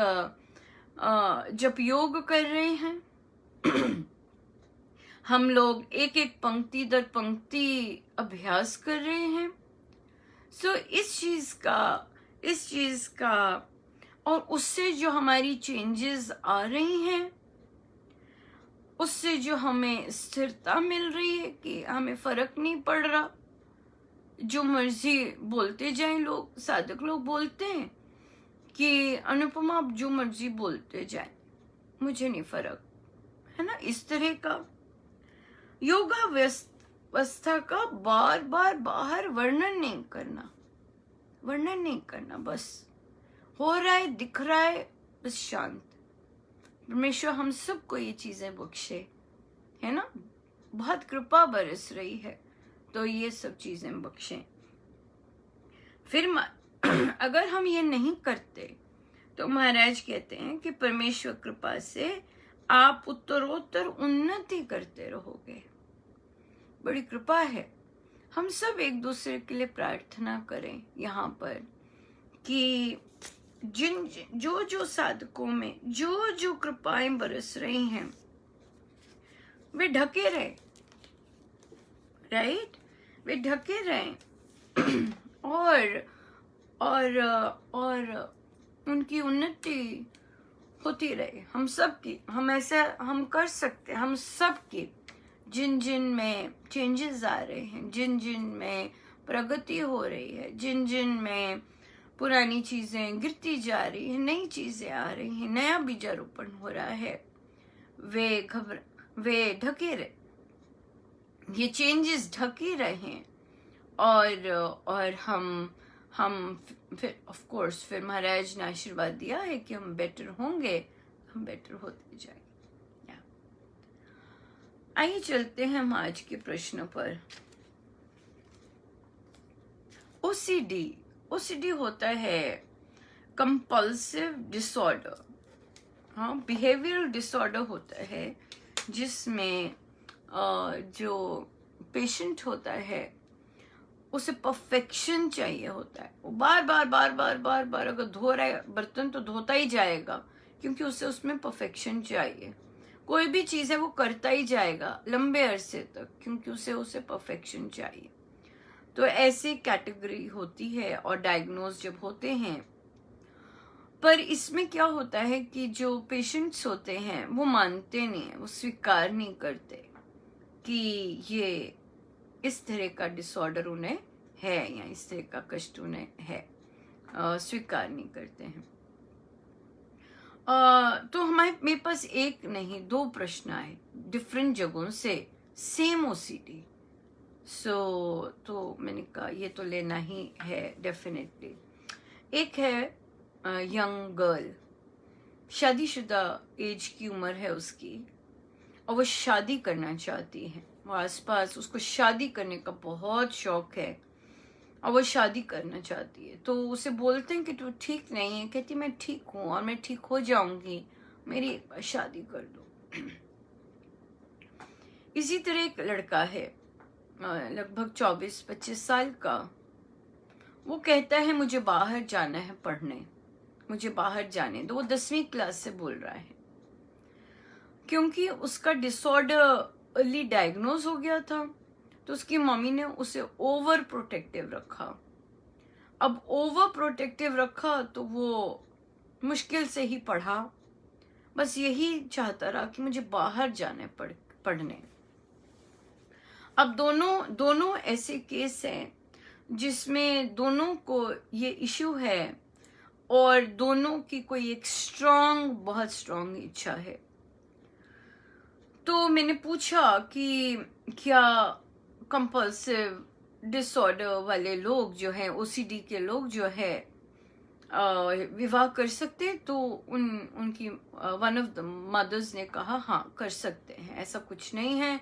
जब योग कर रहे हैं हम लोग एक एक पंक्ति दर पंक्ति अभ्यास कर रहे हैं। सो इस चीज का और उससे जो हमारी चेंजेस आ रही हैं, उससे जो हमें स्थिरता मिल रही है कि हमें फर्क नहीं पड़ रहा, जो मर्जी बोलते जाएं लोग, साधक लोग बोलते हैं कि अनुपमा आप जो मर्जी बोलते जाएं, मुझे नहीं फर्क, है ना? इस तरह का योगा व्यवस्था का बार बार बाहर वर्णन नहीं करना, बस हो रहा है, दिख रहा है, बस शांत। परमेश्वर हम सबको ये चीजें बख्शे, है ना? बहुत कृपा बरस रही है, तो ये सब चीजें बख्शे। फिर अगर हम ये नहीं करते तो महाराज कहते हैं कि परमेश्वर कृपा से आप उत्तरोत्तर उन्नति करते रहोगे। बड़ी कृपा है। हम सब एक दूसरे के लिए प्रार्थना करें यहाँ पर कि जो साधकों में जो कृपाएं बरस रही हैं वे ढके रहे, राइट? वे ढके रहे और उनकी उन्नति होती रहे। हम सबकी, हम कर सकते, हम सबकी जिन में चेंजेस आ रहे हैं, जिन में प्रगति हो रही है, जिन में पुरानी चीजें गिरती जा रही है, नई चीजें आ रही हैं, नया बीजारोपण हो रहा है, वे ढके रहे, ये चेंजेस ढके रहे। और हम फिर ऑफ कोर्स फिर महाराज ने आशीर्वाद दिया है कि हम बेटर होंगे, हम बेटर होते जाएंगे। आइए चलते हैं हम आज के प्रश्न पर। ओसीडी होता है कंपल्सिव डिसऑर्डर, हाँ, बिहेवियरल डिसऑर्डर होता है जिसमें जो पेशेंट होता है उसे परफेक्शन चाहिए होता है। वो बार बार अगर धो रहा है बर्तन तो धोता ही जाएगा, क्योंकि उसे उसमें परफेक्शन चाहिए। कोई भी चीज है वो करता ही जाएगा लंबे अरसे तक, क्योंकि उसे परफेक्शन चाहिए। तो ऐसे कैटेगरी होती है और डायग्नोज जब होते हैं, पर इसमें क्या होता है कि जो पेशेंट्स होते हैं वो मानते नहीं है, वो स्वीकार नहीं करते कि ये इस तरह का डिसऑर्डर उन्हें है या इस तरह का कष्ट उन्हें है, स्वीकार नहीं करते हैं। तो मेरे पास एक नहीं 2 प्रश्न आए डिफरेंट जगहों से, सेम ओसीडी। तो मैंने कहा ये तो लेना ही है डेफिनेटली। एक है यंग गर्ल, शादीशुदा एज की उम्र है उसकी, और वो शादी करना चाहती है। वो आसपास उसको शादी करने का बहुत शौक है और वो शादी करना चाहती है। तो उसे बोलते हैं कि तू ठीक नहीं है, कहती मैं ठीक हूँ और मैं ठीक हो जाऊंगी, मेरी एक बार शादी कर दो। इसी तरह एक लड़का है लगभग 24-25 साल का। वो कहता है मुझे बाहर जाना है पढ़ने, मुझे बाहर जाने दो। वो 10वीं क्लास से बोल रहा है, क्योंकि उसका डिसऑर्डर अर्ली डायग्नोज हो गया था, तो उसकी मम्मी ने उसे ओवर प्रोटेक्टिव रखा। अब ओवर प्रोटेक्टिव रखा तो वो मुश्किल से ही पढ़ा, बस यही चाहता रहा कि मुझे बाहर जाना है पढ़ने। अब दोनों ऐसे केस हैं जिसमें दोनों को ये इशू है और दोनों की कोई एक बहुत स्ट्रांग इच्छा है। तो मैंने पूछा कि क्या कंपल्सिव डिसऑर्डर वाले लोग जो हैं, ओसीडी के लोग जो है, विवाह कर सकते हैं? तो उनकी वन ऑफ द मदर्स ने कहा हाँ कर सकते हैं, ऐसा कुछ नहीं है,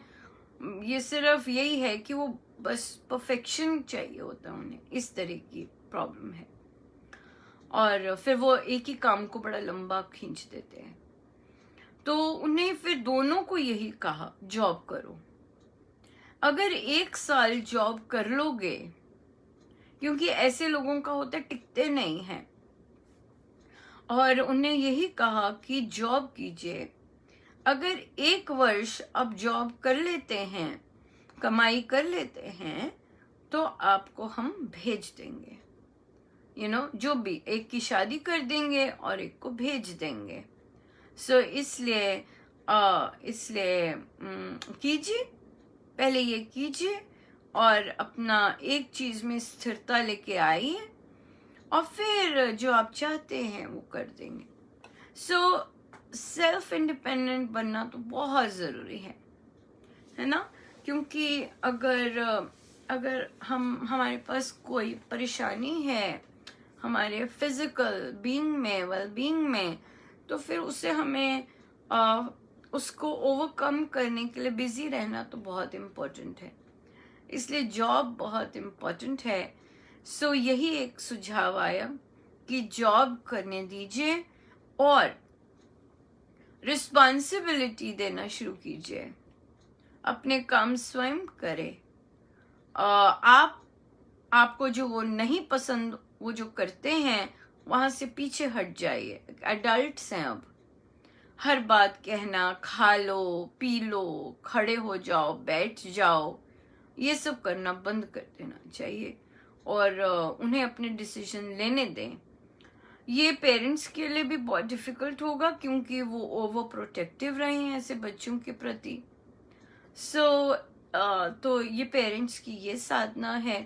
ये सिर्फ यही है कि वो बस परफेक्शन चाहिए होता है उन्हें, इस तरह की प्रॉब्लम है। और फिर वो एक ही काम को बड़ा लंबा खींच देते हैं। तो उन्हें फिर दोनों को यही कहा जॉब करो, अगर 1 साल जॉब कर लोगे, क्योंकि ऐसे लोगों का होता है टिकते नहीं हैं, और उन्हें यही कहा कि जॉब कीजिए, अगर 1 वर्ष आप जॉब कर लेते हैं, कमाई कर लेते हैं, तो आपको हम भेज देंगे, जो भी, एक की शादी कर देंगे और एक को भेज देंगे। इसलिए कीजिए, पहले ये कीजिए और अपना एक चीज में स्थिरता लेके आइए और फिर जो आप चाहते हैं वो कर देंगे। सेल्फ इंडिपेंडेंट बनना तो बहुत जरूरी है ना, क्योंकि अगर हमारे पास कोई परेशानी है हमारे फिजिकल बीइंग में, वेल बीइंग में, तो फिर उसे हमें उसको ओवरकम करने के लिए बिजी रहना तो बहुत इम्पोर्टेंट है। इसलिए जॉब बहुत इम्पोर्टेंट है। यही एक सुझाव आया कि जॉब करने दीजिए और रिस्पॉन्सिबिलिटी देना शुरू कीजिए, अपने काम स्वयं करें। आपको जो वो नहीं पसंद, वो जो करते हैं, वहां से पीछे हट जाइए। एडल्ट्स हैं, अब हर बात कहना, खा लो, पी लो, खड़े हो जाओ, बैठ जाओ, ये सब करना बंद कर देना चाहिए और उन्हें अपने डिसीजन लेने दें। ये पेरेंट्स के लिए भी बहुत डिफिकल्ट होगा क्योंकि वो ओवर प्रोटेक्टिव रहे हैं ऐसे बच्चों के प्रति। तो ये पेरेंट्स की ये साधना है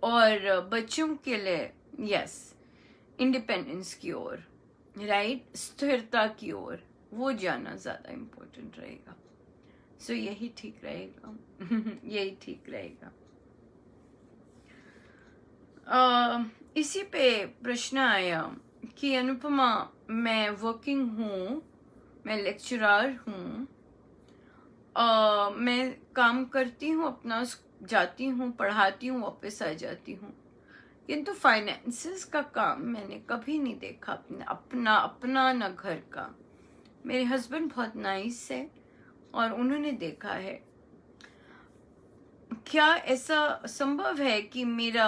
और बच्चों के लिए यस, इंडिपेंडेंस की ओर, राइट, स्थिरता की ओर वो जाना ज्यादा इम्पोर्टेंट रहेगा। यही ठीक रहेगा। यही ठीक रहेगा। इसी पे प्रश्न आया कि अनुपमा, मैं वर्किंग हूँ, मैं लेक्चरर हूँ, मैं काम करती हूँ, अपना जाती हूँ, पढ़ाती हूँ, वापस आ जाती हूँ, किंतु फाइनेंसेस का काम मैंने कभी नहीं देखा, अपना न घर का। मेरे हस्बैंड बहुत नाइस है और उन्होंने देखा है। क्या ऐसा संभव है कि मेरा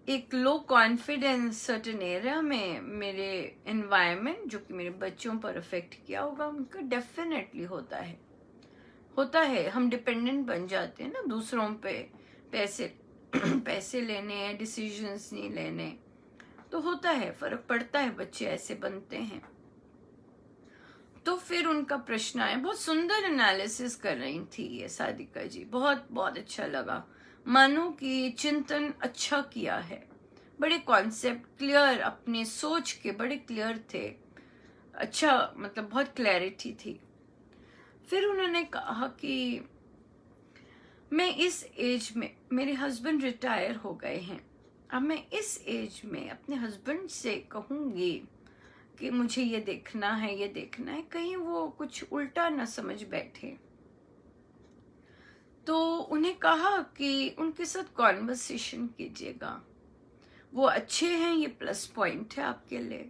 एक लो कॉन्फिडेंस सर्टेन एरिया में, मेरे एनवायरनमेंट जो कि मेरे बच्चों पर अफेक्ट किया होगा? उनका डेफिनेटली होता है। हम डिपेंडेंट बन जाते हैं ना दूसरों पे, पैसे पैसे लेने हैं, डिसीजंस नहीं लेने, तो होता है, फर्क पड़ता है, बच्चे ऐसे बनते हैं। तो फिर उनका प्रश्न आया, बहुत सुंदर एनालिसिस कर रही थी ये सादिका जी, बहुत बहुत अच्छा लगा, मानो कि चिंतन अच्छा किया है, बड़े कॉन्सेप्ट क्लियर, अपने सोच के बड़े क्लियर थे, अच्छा मतलब बहुत क्लैरिटी थी। फिर उन्होंने कहा कि मैं इस एज में, मेरे हस्बैंड रिटायर हो गए हैं, अब मैं इस एज में अपने हस्बैंड से कहूँगी कि मुझे ये देखना है, ये देखना है, कहीं वो कुछ उल्टा न समझ बैठे। तो उन्हें कहा कि उनके साथ कॉन्वर्सेशन कीजिएगा, वो अच्छे हैं, ये प्लस पॉइंट है आपके लिए,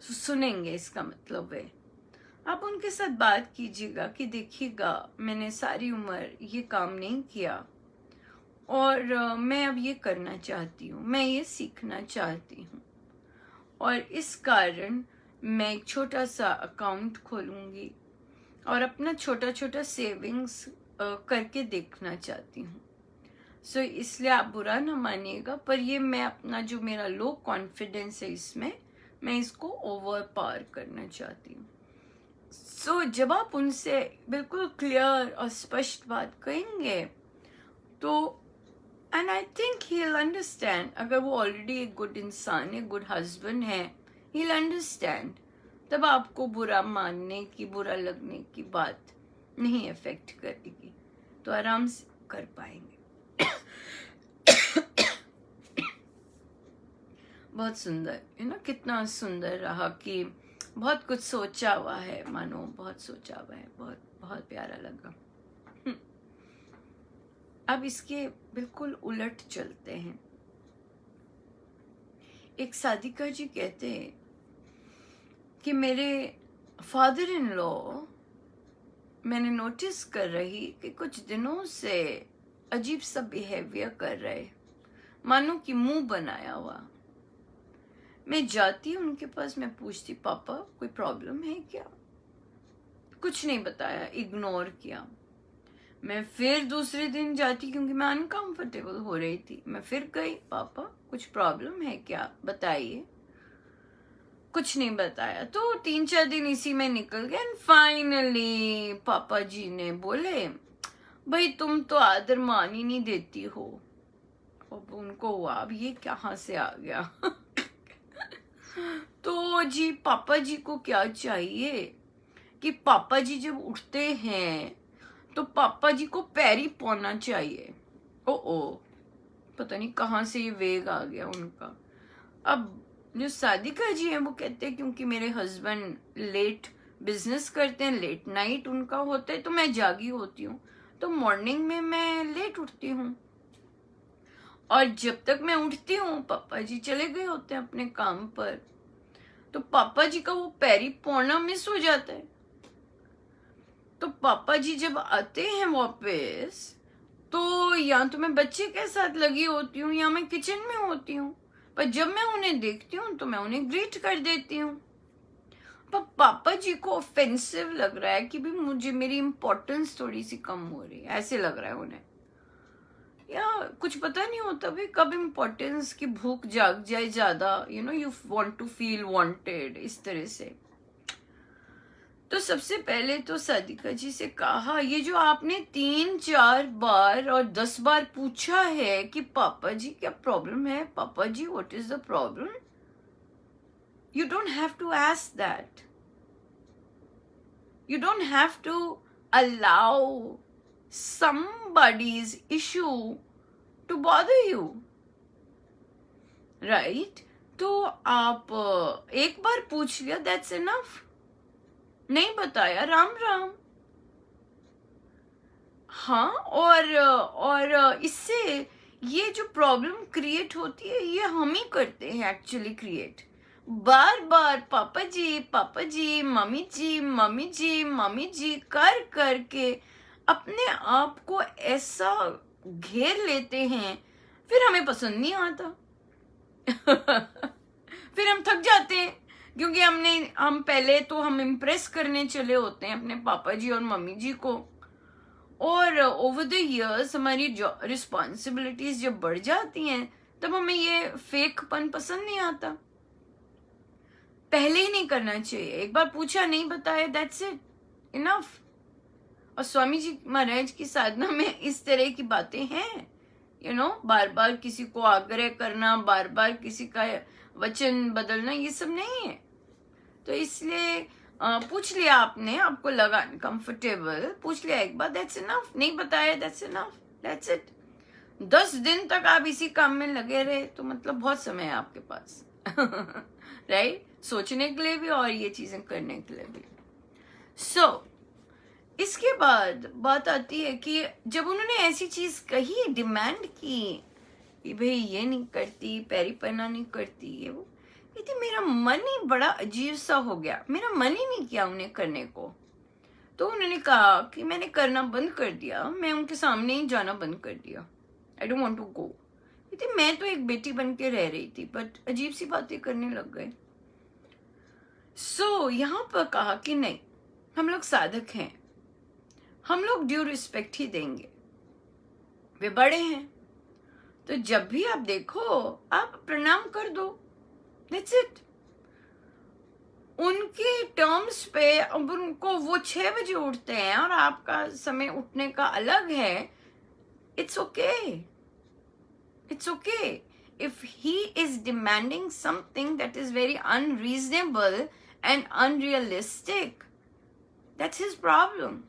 सुनेंगे, इसका मतलब है आप उनके साथ बात कीजिएगा कि देखिएगा मैंने सारी उम्र ये काम नहीं किया और मैं अब ये करना चाहती हूँ, मैं ये सीखना चाहती हूँ, और इस कारण मैं एक छोटा सा अकाउंट खोलूंगी और अपना छोटा छोटा सेविंग्स करके देखना चाहती हूँ। सो इसलिए आप बुरा ना मानिएगा, पर ये मैं अपना जो मेरा लो कॉन्फिडेंस है इसमें, मैं इसको ओवर पार करना चाहती हूँ। सो जब आप उनसे बिल्कुल क्लियर और स्पष्ट बात कहेंगे तो and I think he will understand, अगर वो ऑलरेडी एक गुड इंसान है, गुड हस्बैंड है, ही विल अंडरस्टैंड, तब आपको बुरा मानने की, बुरा लगने की बात नहीं इफेक्ट करेगी, तो आराम से कर पाएंगे। बहुत सुंदर है ना, कितना सुंदर रहा कि बहुत कुछ सोचा हुआ है, मानो बहुत सोचा हुआ है, बहुत बहुत प्यारा लगा। अब इसके बिल्कुल उलट चलते हैं। एक सादिका जी कहते हैं कि मेरे फादर इन लॉ, मैंने नोटिस कर रही कि कुछ दिनों से अजीब सा बिहेवियर कर रहे, मानो कि मुंह बनाया हुआ। मैं जाती हूँ उनके पास, मैं पूछती पापा कोई प्रॉब्लम है क्या, कुछ नहीं बताया, इग्नोर किया। मैं फिर दूसरे दिन जाती क्योंकि मैं अनकंफर्टेबल हो रही थी, मैं फिर गई, पापा कुछ प्रॉब्लम है क्या, बताइए, कुछ नहीं बताया। तो 3-4 दिन इसी में निकल गए एंड फाइनली पापा जी ने बोले भाई तुम तो आदर मान ही नहीं देती हो। अब उनको हुआ अब ये कहाँ से आ गया। तो जी पापा जी को क्या चाहिए कि पापा जी जब उठते हैं तो पापा जी को पैरी पौना चाहिए। ओ पता नहीं कहाँ से ये वेग आ गया उनका। अब जो सादिका जी है वो कहते हैं क्योंकि मेरे हस्बैंड लेट बिजनेस करते हैं, लेट नाइट उनका होता है, तो मैं जागी होती हूँ, तो मॉर्निंग में मैं लेट उठती हूँ, और जब तक मैं उठती हूँ पापा जी चले गए होते हैं अपने काम पर, तो पापा जी का वो पैरी पौना मिस हो जाता है। तो पापा जी जब आते हैं वापस, तो या तो मैं बच्चे के साथ लगी होती हूँ या मैं किचन में होती हूँ, पर जब मैं उन्हें देखती हूँ तो मैं उन्हें ग्रीट कर देती हूँ। पर पापा जी को ऑफेंसिव लग रहा है कि भी मुझे मेरी इम्पोर्टेंस थोड़ी सी कम हो रही है, ऐसे लग रहा है उन्हें, या कुछ पता नहीं होता भाई कब इम्पोर्टेंस की भूख जाग जाए ज्यादा, you know you want to feel wanted, इस तरह से। तो सबसे पहले तो सादिका जी से कहा, ये जो आपने 3-4 बार और 10 बार पूछा है कि पापा जी क्या प्रॉब्लम है, पापा जी what is the problem, you don't have to ask that. You don't have to allow somebody's issue to bother you, right? तो आप एक बार पूछ लिया, that's enough. नहीं बताया, राम राम। हाँ, और इससे ये जो प्रॉब्लम क्रिएट होती है ये हम ही करते हैं एक्चुअली क्रिएट। बार बार पापा जी मम्मी जी मम्मी जी कर करके अपने आप को ऐसा घेर लेते हैं, फिर हमें पसंद नहीं आता। फिर हम थक जाते हैं क्योंकि हम पहले तो हम इम्प्रेस करने चले होते हैं अपने पापा जी और मम्मी जी को, और ओवर द इयर्स हमारी रिस्पॉन्सिबिलिटीज जब बढ़ जाती हैं तब हमें ये फेकपन पसंद नहीं आता। पहले ही नहीं करना चाहिए, एक बार पूछा नहीं बताया, दैट्स इट, इनफ। और स्वामी जी महाराज की साधना में इस तरह की बातें हैं, बार बार किसी को आग्रह करना, बार बार किसी का वचन बदलना, ये सब नहीं है। तो इसलिए पूछ लिया आपने, आपको लगा अनकंफर्टेबल, पूछ लिया एक बार, दैट्स इनफ। नहीं बताया, दैट्स इनफ, दैट्स इट। 10 दिन तक आप इसी काम में लगे रहे तो मतलब बहुत समय है आपके पास राइट सोचने के लिए भी और ये चीजें करने के लिए भी। इसके बाद बात आती है कि जब उन्होंने ऐसी चीज कही, डिमांड की कि भाई ये नहीं करती, पैरी पन्ना नहीं करती, ये वो, ये मेरा मन ही बड़ा अजीब सा हो गया, मेरा मन ही नहीं किया उन्हें करने को। तो उन्होंने कहा कि मैंने करना बंद कर दिया, मैं उनके सामने ही जाना बंद कर दिया, I don't want to go. मैं तो एक बेटी बन के रह रही थी, बट अजीब सी बातें करने लग गए। यहाँ पर कहा कि नहीं, हम लोग साधक हैं, हम लोग ड्यू रिस्पेक्ट ही देंगे, वे बड़े हैं, तो जब भी आप देखो आप प्रणाम कर दो, दैट्स इट। उनके टर्म्स पे, अब उनको वो 6 बजे उठते हैं और आपका समय उठने का अलग है, it's okay, it's okay. If he is demanding something that is very unreasonable and unrealistic, that's his problem.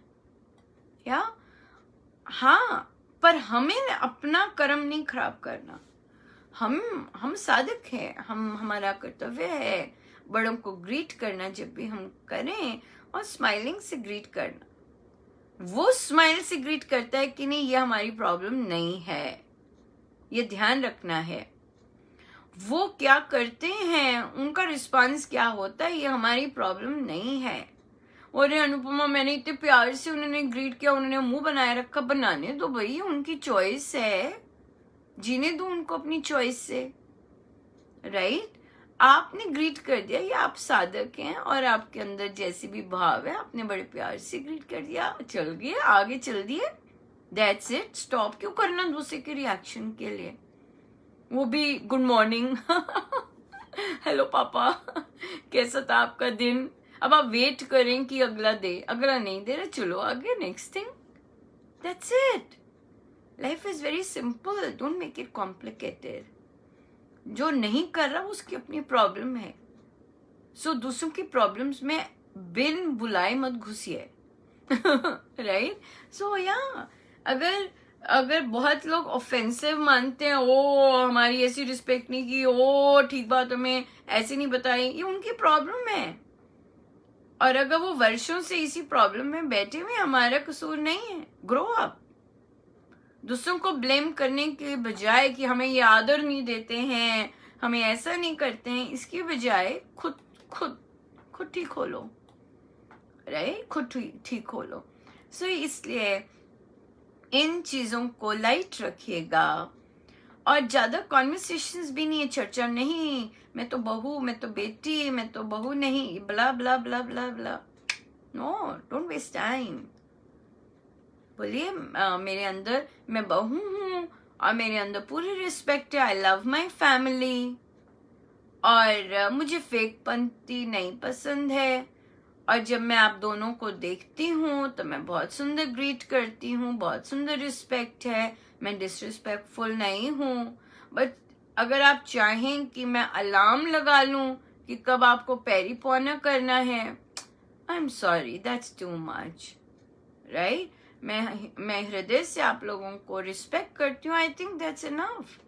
हाँ, पर हमें अपना कर्म नहीं खराब करना। हम साधक हैं, हमारा कर्तव्य है बड़ों को ग्रीट करना जब भी हम करें, और स्माइलिंग से ग्रीट करना। वो स्माइल से ग्रीट करता है कि नहीं, ये हमारी प्रॉब्लम नहीं है, ये ध्यान रखना है। वो क्या करते हैं, उनका रिस्पांस क्या होता है, ये हमारी प्रॉब्लम नहीं है। और अनुपमा, मैंने इतने प्यार से उन्होंने ग्रीट किया, उन्होंने मुंह बनाए रखा, बनाने दो भाई, उनकी चॉइस है, जीने दो उनको अपनी चॉइस से, राइट। आपने ग्रीट कर दिया, ये आप साधक हैं और आपके अंदर जैसे भी भाव है आपने बड़े प्यार से ग्रीट कर दिया, चल गए, आगे चल दिए, दैट्स इट। स्टॉप क्यों करना दूसरे के रिएक्शन के लिए, वो भी गुड मॉर्निंग हेलो पापा, कैसा था आपका दिन। अब आप वेट करें कि अगला दे, अगला नहीं दे रहा, चलो आगे, next thing, that's it. Life is very simple, don't make it complicated. जो नहीं कर रहा उसकी अपनी प्रॉब्लम है, दूसरों की प्रॉब्लम्स में बिन बुलाए मत घुसिए राइट। अगर बहुत लोग ऑफेंसिव मानते हैं, ओ हमारी ऐसी रिस्पेक्ट नहीं की, ओ ठीक बात हमें ऐसे नहीं बताई, ये उनकी प्रॉब्लम है। और अगर वो वर्षों से इसी प्रॉब्लम में बैठे हुए, हमारा कसूर नहीं है। Grow up. दूसरों को ब्लेम करने के बजाय कि हमें ये आदर नहीं देते हैं, हमें ऐसा नहीं करते हैं, इसकी बजाय खुद ठीक हो लो, राइट, खुद ठीक हो लो। इसलिए इन चीजों को लाइट रखिएगा, और ज्यादा कॉन्वर्सेशंस भी नहीं है, चर्चा नहीं, मैं तो बहू, मैं तो बेटी, मैं तो बहू नहीं, blah blah blah blah blah. No, don't waste time. बोलिए मेरे अंदर मैं बहू हूं और मेरे अंदर पूरी रिस्पेक्ट है, आई लव माई फैमिली, और मुझे फेक पंक्ति नहीं पसंद है, और जब मैं आप दोनों को देखती हूँ तो मैं बहुत सुंदर ग्रीट करती हूँ, बहुत सुंदर रिस्पेक्ट है, मैं डिसरिस्पेक्टफुल नहीं हूँ। बट अगर आप चाहें कि मैं अलार्म लगा लूं कि कब आपको पैरी पौना करना है, I am sorry, that's too much, right. मैं हृदय से आप लोगों को रिस्पेक्ट करती हूँ, आई थिंक दैट्स इनफ,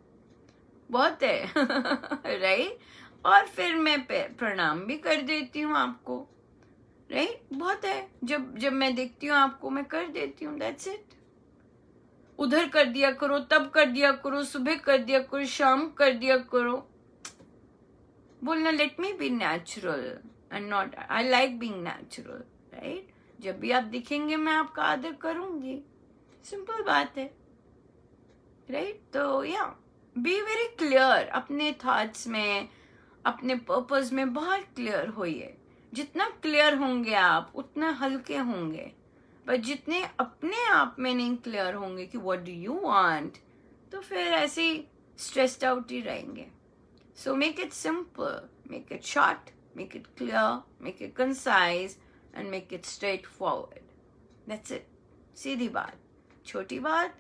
बहुत है राइट। और फिर मैं प्रणाम भी कर देती हूँ आपको, राइट, बहुत है। जब मैं देखती हूँ आपको मैं कर देती हूँ, दैट्स इट। उधर कर दिया करो, तब कर दिया करो, सुबह कर दिया करो, शाम कर दिया करो, बोलना let me be natural and not, I like being natural, right. जब भी आप दिखेंगे मैं आपका आदर करूंगी, सिंपल बात है, राइट। तो बी वेरी क्लियर अपने थॉट्स में, अपने पर्पस में बहुत क्लियर होइए। जितना क्लियर होंगे आप उतना हल्के होंगे, पर जितने अपने आप में नहीं क्लियर होंगे कि व्हाट डू यू वांट, तो फिर ऐसे ही स्ट्रेस्ड आउट ही रहेंगे. So make it simple, make it short, make it clear, make it concise and make it straightforward. That's it. सीधी बात, छोटी बात,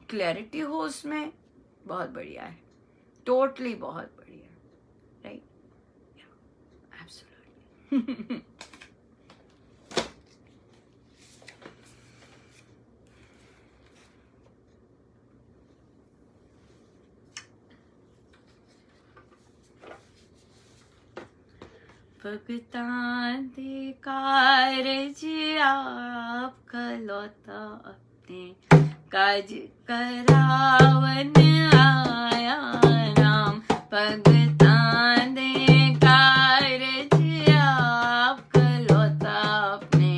क्लैरिटी हो उसमें, बहुत बढ़िया है. टोटली बहुत बढ़िया. राइट? एब्सोल्युटली. भगतान दे कारज आप खलौता अपने काज करावन आया राम. भगतान दे कारज आप खलौता अपने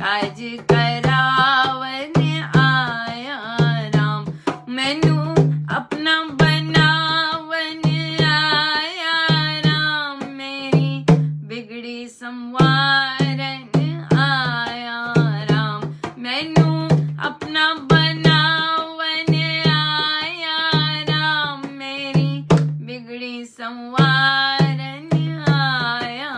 काज करावन आया राम. मैनू अपना बनावन आया राम. मेरी बिगड़ी संवारन आया राम. मैनू अपना बनावन आया राम. मेरी बिगड़ी संवारन आया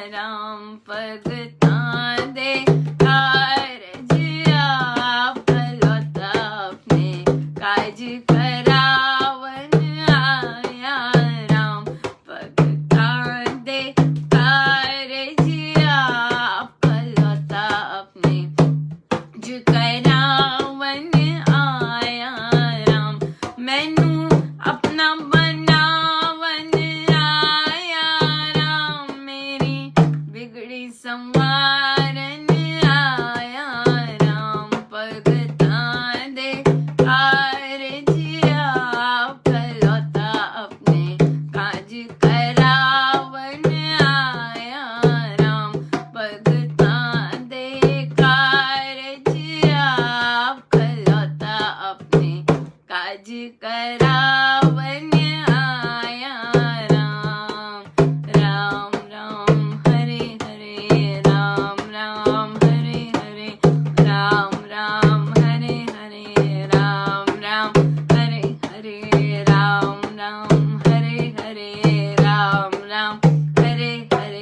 राम. भगतान दे कारज आप खलौता अपने काज करावन आया राम. भगतान दे कारज आप खलौता अपने काज करावन आया राम. मैनू अपना बनावन आया राम. मेरी बिगड़ी संवारन आया राम. भगतान दे कारज आप खलौता अपने काज करावन आया राम. भगतान दे कारज आप खलौता अपने काज करावन आया राम. राम राम हरे हरे, राम राम हरे हरे, राम राम हरे हरे, राम राम हरे हरे, राम राम हरे हरे, राम राम हरे हरे,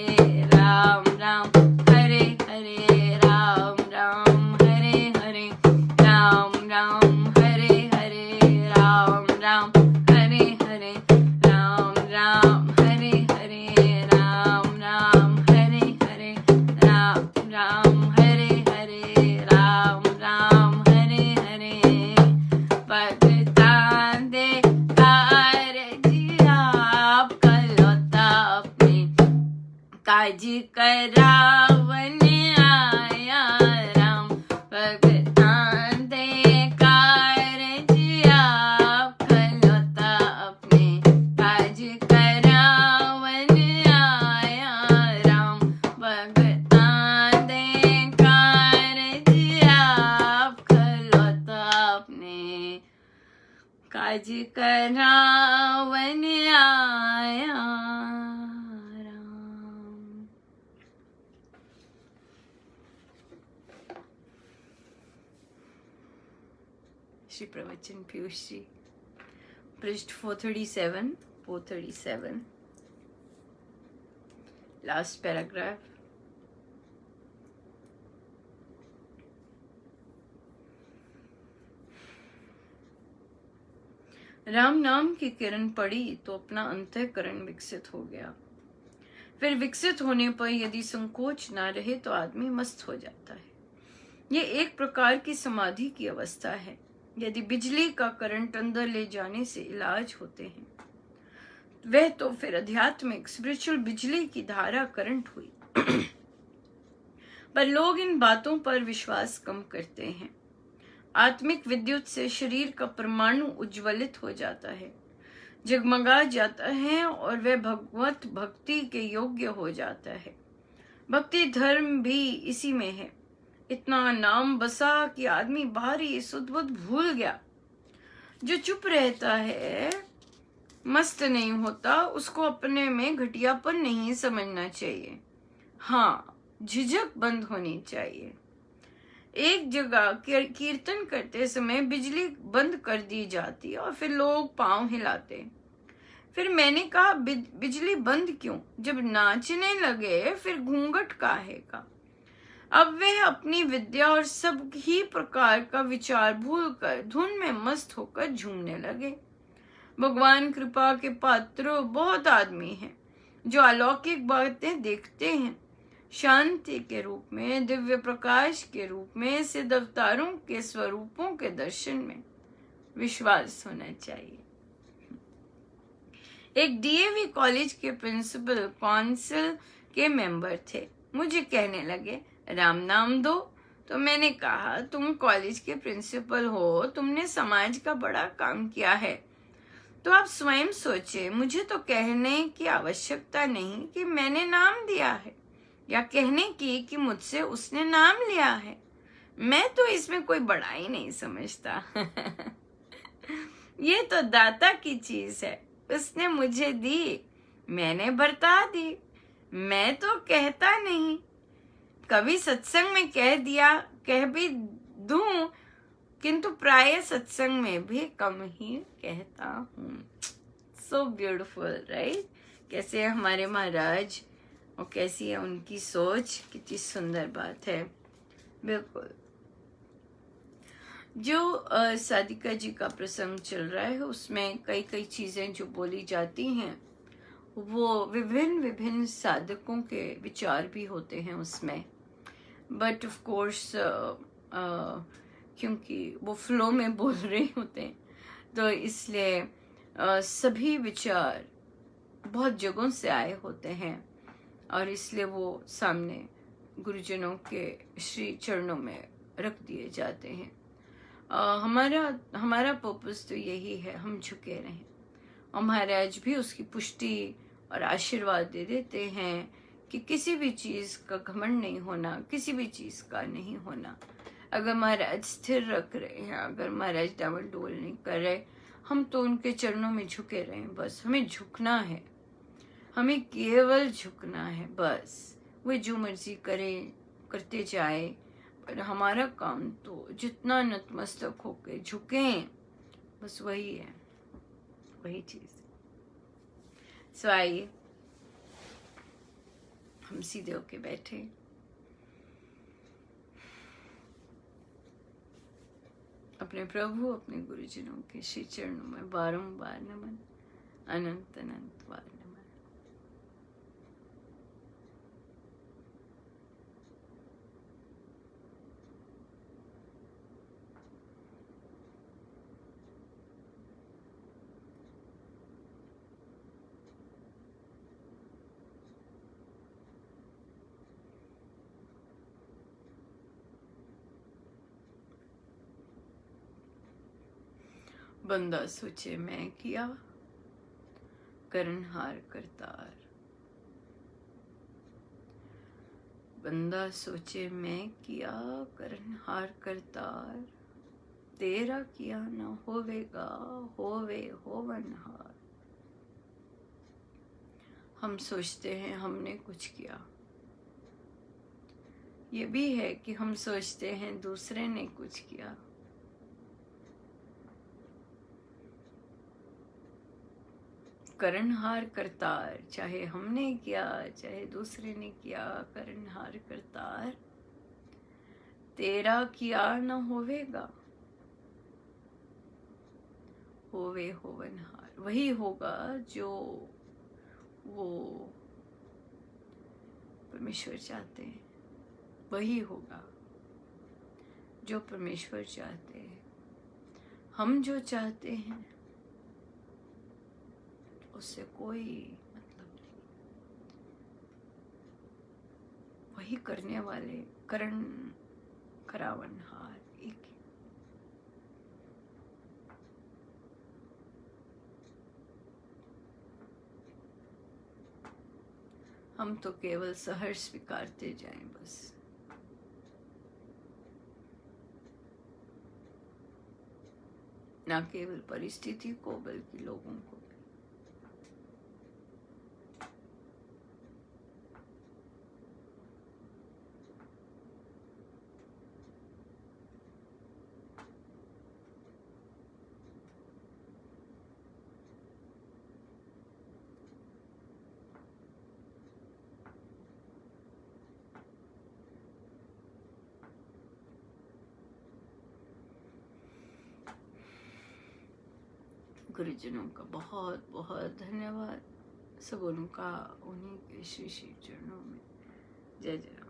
राम राम हरे हरे, राम राम हरे हरे, राम राम हरे हरे, राम राम हरे हरे, राम राम हरे हरे, राम राम हरे हरे, राम राम हरे हरे, राम राम हरे हरे. भगतान दे कारज आप खलौता अपने काज करावन आया राम. भगतान दे कारज आप खलौता अपने काज करावन आया राम. भगतान दे कारज आप खलौता अपने काज करावन आया राम. श्री प्रवचन पीयूष जी, पृष्ठ 437, 437, लास्ट पैराग्राफ. राम नाम की किरण पड़ी तो अपना अंतःकरण विकसित हो गया. फिर विकसित होने पर यदि संकोच ना रहे तो आदमी मस्त हो जाता है. ये एक प्रकार की समाधि की अवस्था है. यदि बिजली का करंट अंदर ले जाने से इलाज होते हैं, वह तो फिर आध्यात्मिक स्पिरिचुअल बिजली की धारा करंट हुई. पर लोग इन बातों पर विश्वास कम करते हैं. आत्मिक विद्युत से शरीर का परमाणु उज्ज्वलित हो जाता है, जगमगा जाता है और वह भगवत भक्ति के योग्य हो जाता है. भक्ति धर्म भी इसी में है. इतना नाम बसा कि आदमी बाहरी सुध बुध भूल गया. जो चुप रहता है, मस्त नहीं होता, उसको अपने में घटियापन नहीं समझना चाहिए. हाँ, झिझक बंद होनी चाहिए. एक जगह कीर्तन करते समय बिजली बंद कर दी जाती और फिर लोग पांव हिलाते। फिर मैंने कहा बिजली बंद क्यों? जब नाचने लगे फिर घूंघट काहे का? अब वे अपनी विद्या और सब ही प्रकार का विचार भूलकर धुन में मस्त होकर झूमने लगे। भगवान कृपा के पात्र बहुत आदमी हैं जो अलौकिक बातें देखते हैं, शांति के रूप में, दिव्य प्रकाश के रूप में, सिद्ध अवतारों के स्वरूपों के दर्शन में विश्वास होना चाहिए। एक डीएवी कॉलेज के प्रिंसिपल काउंसिल के मेंबर थे। मुझे कहने लगे, राम नाम दो। तो मैंने कहा, तुम कॉलेज के प्रिंसिपल हो, तुमने समाज का बड़ा काम किया है, तो आप स्वयं सोचे। मुझे तो कहने की आवश्यकता नहीं कि मैंने नाम दिया है, या कहने की कि मुझसे उसने नाम लिया है। मैं तो इसमें कोई बड़ाई नहीं समझता। ये तो दाता की चीज है, उसने मुझे दी, मैंने बरता दी। मैं तो कहता नहीं, कभी सत्संग में कह भी दूं, किंतु प्राय सत्संग में भी कम ही कहता हूँ। So beautiful, right? कैसे है हमारे महाराज और कैसी है उनकी सोच, कितनी सुंदर बात है। बिल्कुल। जो साधिका जी का प्रसंग चल रहा है उसमें कई चीजें जो बोली जाती हैं वो विभिन्न साधकों के विचार भी होते हैं उसमें, बट ऑफ कोर्स क्योंकि वो फ्लो में बोल रहे होते हैं तो इसलिए सभी विचार बहुत जगहों से आए होते हैं और इसलिए वो सामने गुरुजनों के श्री चरणों में रख दिए जाते हैं। हमारा पर्पस तो यही है, हम झुके रहें। और महाराज भी उसकी पुष्टि और आशीर्वाद दे देते हैं कि किसी भी चीज का घमंड नहीं होना, किसी भी चीज का नहीं होना। अगर महाराज स्थिर रख रहे हैं, अगर महाराज डामाडोल नहीं कर रहे, हम तो उनके चरणों में झुके रहें। बस हमें झुकना है, हमें केवल झुकना है। बस वे जो मर्जी करें, करते जाए, पर हमारा काम तो जितना नतमस्तक होके झुकें, बस वही है, वही चीज। सो आइए हम सीधे होके बैठे, अपने प्रभु अपने गुरुजनों के श्री चरणों में बारंबार नमन, अनंत अनंत बार नमन। बंदा सोचे मैं किया, करनहार करतार। बंदा सोचे मैं किया, करनहार करतार। तेरा किया न होवेगा, होवे होवनहार। हम सोचते हैं हमने कुछ किया। ये भी है कि हम सोचते हैं दूसरे ने कुछ किया। करनहार करतार, चाहे हमने किया चाहे दूसरे ने किया, करनहार करतार। तेरा किया न होवेगा, होवे होवनहार। वही होगा जो वो परमेश्वर चाहते हैं, वही होगा जो परमेश्वर चाहते हैं। हम जो चाहते हैं उससे कोई मतलब नहीं। वही करने वाले करण करावनहार एक। हम तो केवल सहर्ष स्वीकारते जाएं बस। ना केवल परिस्थिति को बल्कि लोगों को। गुरुजनों का बहुत बहुत धन्यवाद, सगुनों का उन्हीं के श्री श्री चरणों में। जय जय राम।